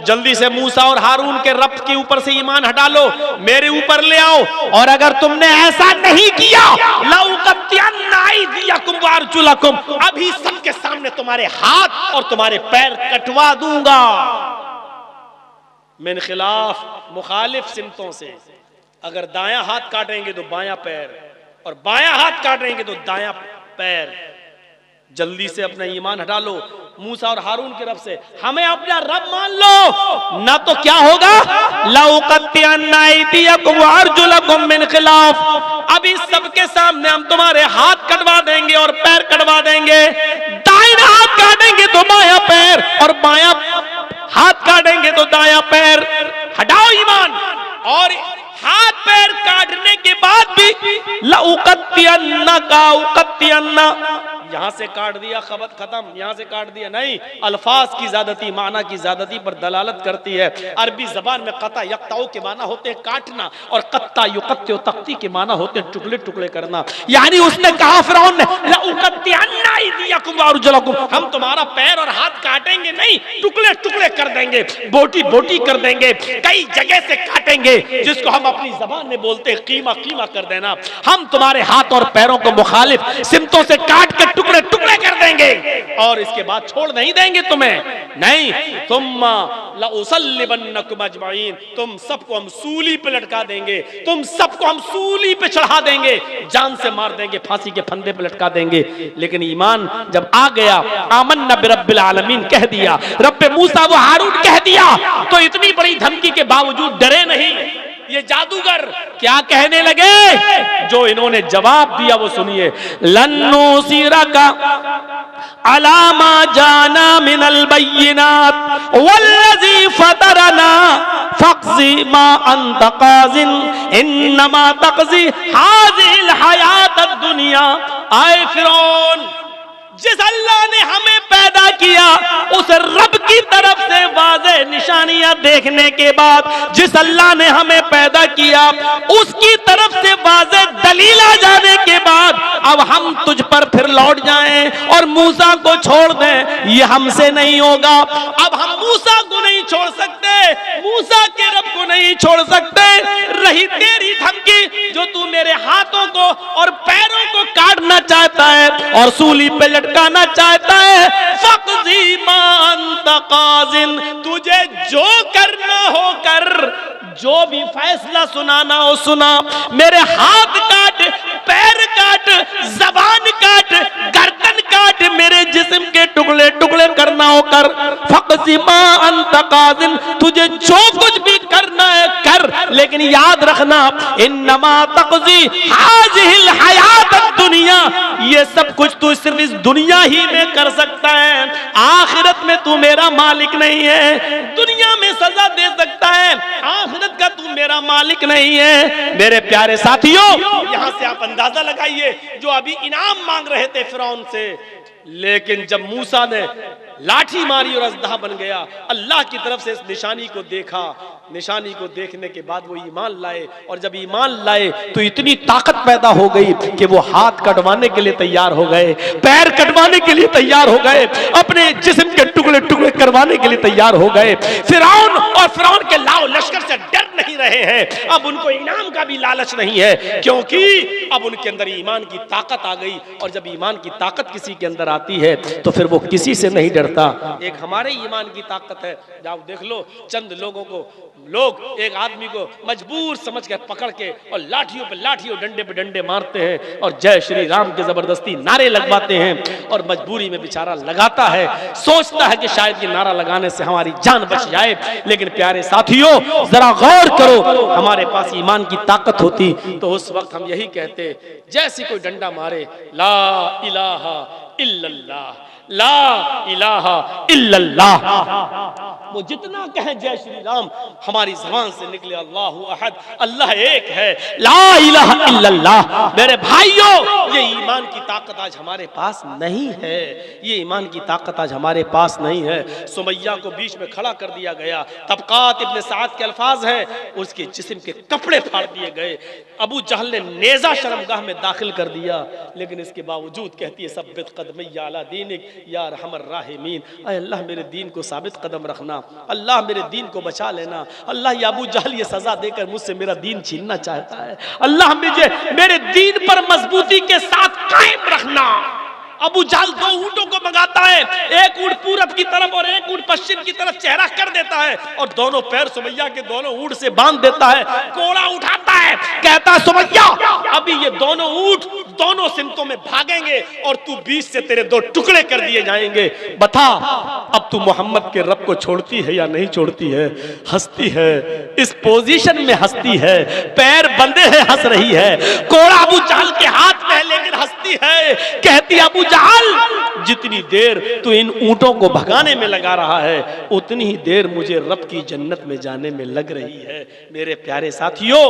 Speaker 1: जल्दी से मूसा और हारून के रब के ऊपर से ईमान हटा लो, मेरे ऊपर ले आओ, और अगर तुमने ऐसा नहीं किया, लउक़त्तिअन्ना अयदियकुम व अर्जुलकुम, अभी सबके सामने तुम्हारे हाथ और तुम्हारे पैर कटवा दूंगा। मिन खिलाफ, मुखालिफ सिमतों से, अगर दायां हाथ काटेंगे तो बायां पैर, और बायां हाथ काटेंगे तो दायां पैर। जल्दी से अपना ईमान हटा लो मूसा और हारून के रब से, हमें अपना रब मान लो, ना तो क्या होगा, लउक़त्तिअन्ना अयदियकुम व अर्जुलकुम मिन खिलाफ, अभी सबके सामने हम तुम्हारे हाथ कटवा देंगे और पैर कटवा देंगे। दाहिना हाथ काटेंगे तो बायां पैर, और बायां हाथ काटेंगे तो दायां पैर। हटाओ ईमान, और हाथ पैर काटने के बाद भी लउक़त्तिअन्ना का उक़त्तिअन्ना, यहां से काट दिया खबर खत्म, यहां से काट दिया नहीं। अल्फाज की ज्यादती माना की ज्यादती पर दलालत करती है। अरबी जबान में कता यक्ताओ के माना होते हैं काटना, और कत्ता युकत्तो तख्ती के माना होते हैं टुकड़े टुकड़े करना। यानी उसने कहा फिरौन ने, लउक़त्तिअन्ना अयदियकुम व अर्जुलकुम, हम तुम्हारा पैर और हाथ काटेंगे नहीं, टुकड़े टुकड़े कर देंगे, बोटी बोटी कर देंगे, कई जगह से काटेंगे, जिसको हम अपनी जबान में बोलते हैं कीमा कीमा कर देना। हम तुम्हारे हाथ और पैरों को मुखालिफ सिमतों से काट के टुकड़े टुकड़े कर देंगे, और इसके बाद छोड़ नहीं देंगे तुम्हें, नहीं, तुम्मा लउसल्लिबन्नकुम अजमईन, तुम सबको हम सूली पे लटका देंगे, तुम सबको हम सूली पे चढ़ा देंगे, जान से मार देंगे, फांसी के फंदे पे लटका देंगे। लेकिन ईमान जब आ गया, आमन्ना बिरब्बिल आलमीन कह दिया, रब्बे मूसा व हारून कह दिया, तो इतनी बड़ी धमकी के बावजूद डरे नहीं। ये जादूगर क्या कहने लगे, जो इन्होंने जवाब दिया वो सुनिए, लन्नु सीरका अला मा जाना मिनल बय्यिनात वल्लज़ी फतरना फक़ज़ी मा अंत क़ाज़िन इन्नमा तक़ज़ी हाज़िहिल हयातद दुनिया। आए फिरौन, जिस अल्लाह ने हमें पैदा किया उस रब की तरफ से वाज़े निशानियां देखने के बाद, जिस अल्लाह ने हमें पैदा किया उसकी तरफ से वाज़े दलील आ जाने के बाद, अब हम तुझ पर फिर लौट जाएं और मूसा को छोड़ दें, ये हमसे नहीं होगा। अब हम मूसा को नहीं छोड़ सकते, मूसा के रब को नहीं छोड़ सकते। रही तेरी धमकी जो तू मेरे हाथों को और पैरों को काटना चाहता है और सूली पे लटकाना चाहता है। फक़ज़ी मा अंत क़ाज़िन, तुझे जो करना हो कर, जो भी फैसला सुनाना हो सुना। मेरे हाथ काट, पैर काट, जबान काट, गर्दन काट, मेरे जिस्म के टुकड़े टुकड़े करना हो कर। फक़ज़ी मा अंत क़ाज़िन, तुझे जो कुछ भी करना है कर, लेकिन याद रखना इन्नमा तक़ज़ी हाज़िहिल हयात दुनिया, ये सब कुछ तू सिर्फ इस दुनिया ही में कर सकता है, आखिरत में तू मेरा मालिक नहीं है। दुनिया में सजा दे सकता है, आखिरत का तू मेरा मालिक नहीं है। मेरे प्यारे साथियों, यहां से आप अंदाजा लगाइए, जो अभी इनाम मांग रहे थे फिरौन से, लेकिन जब मूसा ने लाठी मारी और अजदहा बन गया, अल्लाह की तरफ से इस निशानी को देखा, निशानी को देखने के बाद वो ईमान लाए, और जब ईमान लाए तो इतनी ताकत पैदा हो गई कि वो हाथ कटवाने के लिए तैयार हो गए, पैर कटवाने के लिए तैयार हो गए, अपने जिस्म के टुकड़े टुकड़े करवाने के लिए तैयार हो गए। फिरौन और फिरौन के लाओ लश्कर से डर नहीं रहे हैं, अब उनको इनाम का भी लालच नहीं है, क्योंकि अब उनके अंदर ईमान की ताकत आ गई। और जब ईमान की ताकत किसी के अंदर आती है तो फिर वो किसी से नहीं डरता। एक हमारे ईमान की ताकत है, जाओ देख लो, चंद लोगों को लोग एक आदमी को मजबूर समझ कर पकड़ के और लाठियों पे लाठियों, डंडे पे डंडे मारते हैं और जय श्री राम के जबरदस्ती नारे लगवाते हैं, और मजबूरी में बेचारा लगाता है, सोचता है कि शायद ये नारा लगाने से हमारी जान बच जाए। लेकिन प्यारे साथियों, जरा गौर करो, हमारे पास ईमान की ताकत होती तो उस वक्त हम यही कहते, जैसे कोई डंडा मारे, ला इलाहा इल्लल्लाह, ला इलाहा इल्लल्लाह। वो जितना कहे जय श्री राम, हमारी जबान से निकले अल्लाहु अहद, अल्लाह एक है, ला इलाहा इल्लल्लाह। मेरे भाइयों, ये ईमान की ताकत आज हमारे पास नहीं है, ये ईमान की ताकत आज हमारे पास नहीं है। सुमैया को बीच में खड़ा कर दिया गया, तबकात इब्न साद के अल्फाज हैं, उसके जिस्म के कपड़े फाड़ दिए गए। अबू जहल ने नेजा शर्मगाह में दाखिल कर दिया, लेकिन इसके बावजूद कहती है सब्बित क़दमैया अला दीनिक या रहमर राहिमीन, ऐ अल्लाह मेरे दीन को साबित कदम रखना, अल्लाह मेरे दीन को बचा लेना। अल्लाह, ये अबू जहल ये सजा देकर मुझसे मेरा दीन छीनना चाहता है, अल्लाह मुझे मेरे दीन पर मजबूती के साथ कायम रखना। अबू जहल दो ऊंटों को मंगाता है, एक ऊंट पूरब की तरफ और एक ऊंट पश्चिम की तरफ चेहरा कर देता है, और दोनों पैर सुमैया के दोनों ऊंट से बांध देता है, कोड़ा उठाता है, कहता है सुमैया अभी ये दोनों ऊंट दोनों सिमतों में भागेंगे और तू बीच से तेरे दो टुकड़े कर दिए जाएंगे। बता अब तू मोहम्मद के रब को छोड़ती है या नहीं छोड़ती है? हंसती है, इस पोजीशन में हंसती है, पैर बंधे हैं हंस रही है, कोड़ा अबू जहल के हाथ में है लेकिन हंसती है, कहती है अबू जहल जितनी देर तू इन ऊंटों को भगाने में लगा रहा है उतनी ही देर मुझे रब की जन्नत में जाने में लग रही है। मेरे प्यारे साथियों,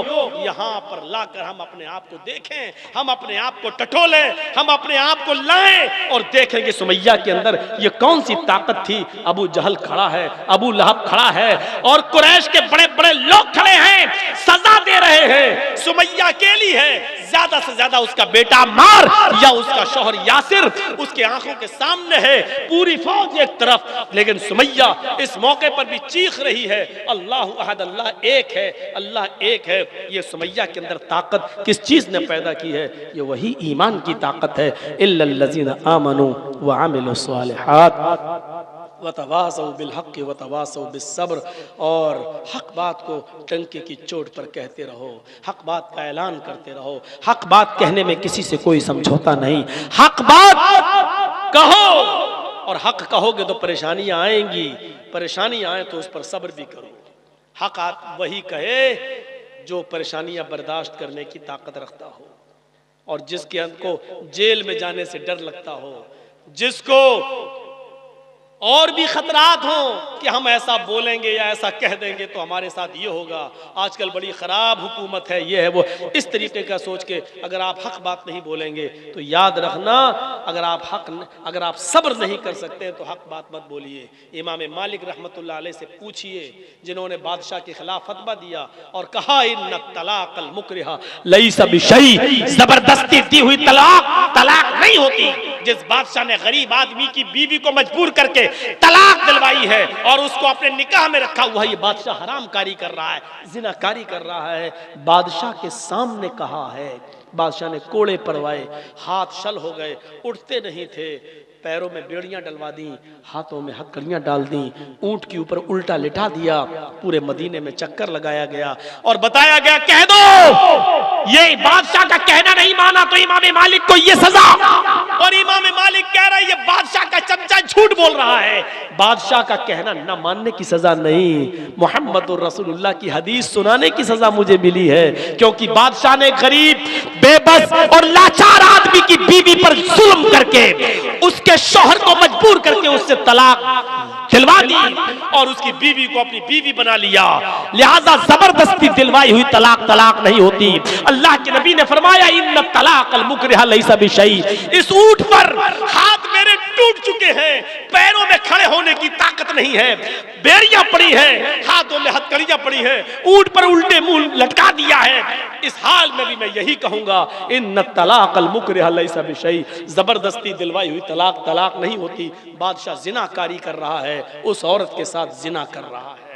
Speaker 1: यहाँ पर लाकर हम अपने आप को देखें, हम अपने आप को टटोलें, हम अपने आप को लाएं और देखें कि सुमैया के अंदर ये कौन सी ताकत थी। अबू जहल खड़ा है, अबू लहब खड़ा है और कुरैश के बड़े बड़े लोग खड़े हैं, सजा दे रहे हैं। सुमैया अकेली है, ज्यादा से ज्यादा उसका बेटा मार या उसका शौहर यासिर उसके आंखों के सामने है, पूरी फौज एक तरफ, लेकिन सुमैया इस मौके पर भी चीख रही है अल्लाहु अहद, अल्लाह एक है, अल्लाह एक है। ये सुमैया के अंदर ताकत किस चीज ने पैदा की है? ये वही ईमान की ताकत है। इल्लल्लज़ीना आमनू व अमिलुस सालिहात वतवासौ बिल हक़ वतवासौ बिस सब्र, और हक बात को टंके की चोट पर कहते रहो, हक बात का ऐलान करते रहो। हक बात कहने में किसी से कोई समझौता नहीं, हक बात कहो, और हक कहोगे तो परेशानियां आएंगी, परेशानी आए तो उस पर सब्र भी करो। हक वही कहे जो परेशानियां बर्दाश्त करने की ताकत रखता हो, और जिसके अंत को जेल में जाने से डर लगता हो, जिसको और भी खतरात हो कि हम ऐसा बोलेंगे या ऐसा कह देंगे तो हमारे साथ ये होगा। आजकल बड़ी ख़राब हुकूमत है, ये है वो, इस तरीके का सोच के अगर आप हक बात नहीं बोलेंगे तो याद रखना, अगर आप सब्र नहीं कर सकते तो हक बात मत बोलिए। इमाम मालिक रहमतुल्लाह अलैह से पूछिए, जिन्होंने बादशाह के खिलाफ फतवा दिया और कहा इन्ना तलाक़ल मुकरिहा लैसा बिशै, जबरदस्ती दी हुई तलाक नहीं होती। जिस बादशाह ने गरीब आदमी की बीवी को मजबूर करके तलाक दिलवाई है और उसको अपने निकाह में रखा हुआ है, ये बादशाह हरामकारी कर रहा है, जिनाकारी कर रहा है। बादशाह के सामने कहा है
Speaker 2: बादशाह ने कोड़े परवाए, हाथ शल हो गए, उठते नहीं थे, पैरों में बेड़ियां डलवा दी, हाथों में हथकड़ियां डाल दी, ऊंट के ऊपर उल्टा लिटा दिया, पूरे मदीने में चक्कर लगाया गया और बताया गया कह दो ये बादशाह का कहना नहीं माना तो इमाम मालिक को ये सजा। और इमाम मालिक कह रहा है ये बादशाह का चमचा झूठ बोल रहा है, बादशाह का कहना न मानने की सजा नहीं, मुहम्मदुर रसूलुल्लाह की हदीस सुनाने की सजा मुझे मिली है, क्योंकि बादशाह ने गरीब, बेबस और लाचार आदमी की बीवी पर जुल्म करके उसके शौहर को मजबूर करके उससे तलाक दिलवा दी और उसकी बीवी को अपनी बीवी बना लिया। लिहाजा जबरदस्ती दिलवाई हुई तलाक तलाक नहीं होती। अल्लाह के नबी ने फरमाया इन्न तलाक़ल मुकरहा लैसा बिशै। इस ऊंट पर हाथ मेरे टूट चुके हैं, पैरों में खड़े होने की ताकत नहीं है, बेड़ियां पड़ी हैं, हाथों में हथकड़ियां पड़ी हैं, ऊंट पर उल्टे मुंह लटका दिया है। इस हाल में भी मैं यही कहूंगा इन्न तलाक़ल मुकरहा लैसा बिशै। जबरदस्ती दिलवाई हुई तलाक तलाक नहीं होती। बादशाह जिनाकारी कर रहा है, उस औरत के साथ जिना कर रहा है।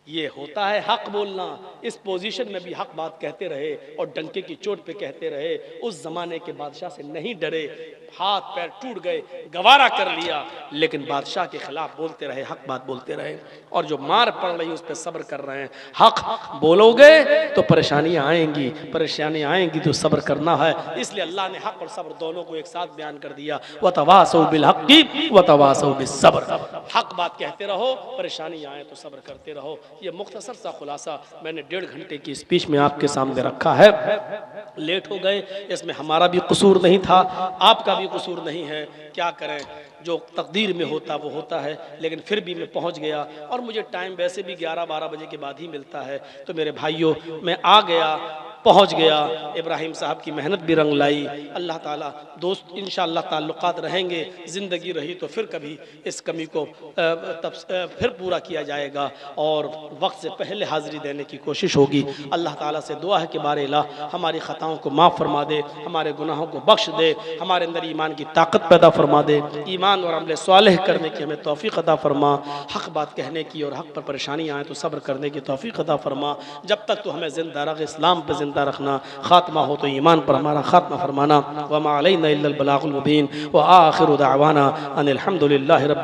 Speaker 2: ये होता है हक बोलना। इस पोजीशन में भी हक बात कहते रहे और डंके की चोट पे कहते रहे। उस जमाने के बादशाह से नहीं डरे, हाथ पैर टूट गए, गवारा कर लिया, लेकिन बादशाह के खिलाफ बोलते रहे, हक बात बोलते रहे। और जो मार पड़ रही उस पर सब्र कर रहे हैं। हक बोलोगे तो परेशानियां आएंगी, परेशानियां आएंगी तो सब्र करना है। इसलिए अल्लाह ने हक और सब्र दोनों को एक साथ बयान कर दिया। वतवासौ बिल हक़्क़ि वतवासौ बिस सब्र। हक बात कहते रहो, परेशानी आए तो सब्र करते रहो। ये मुख्तसर सा खुलासा मैंने 1.5 घंटे की स्पीच में आपके सामने रखा है। लेट हो गए, इसमें हमारा भी कसूर नहीं था, आपका भी कसूर नहीं है। क्या करें, जो तकदीर में होता वो होता है, लेकिन फिर भी मैं पहुंच गया। और मुझे टाइम वैसे भी 11-12 बजे के बाद ही मिलता है। तो मेरे भाइयों, मैं आ गया, पहुंच गया। इब्राहिम साहब की मेहनत भी रंग लाई। अल्लाह ताला दोस्त इंशाअल्लाह ताल्लुकात रहेंगे, ज़िंदगी रही तो फिर कभी इस कमी को फिर पूरा किया जाएगा और वक्त से पहले हाज़िरी देने की कोशिश होगी। अल्लाह ताला से दुआ है कि बारे अल्लाह हमारी ख़ताओं को माफ़ फरमा दे, हमारे गुनाहों को बख्श दे, हमारे अंदर ईमान की ताकत पैदा फरमा दे, ईमान और अमल सालेह करने की हमें तौफ़ीक़ अता फरमा, हक़ बात कहने की और हक़ पर परेशानी आए तो सब्र करने की तौफ़ीक़ अता फरमा। जब तक तो हमें ज़िंदा रख, इस्लाम पर ज़िंदा रखना, ख़ात्मा हो तो ईमान पर हमारा ख़ात्मा फरमाना। वमा अलैना इल्लल बलागुल मुबीन व आखिरु दावाना अनिल हम्दुलिल्लाहि रब्बिल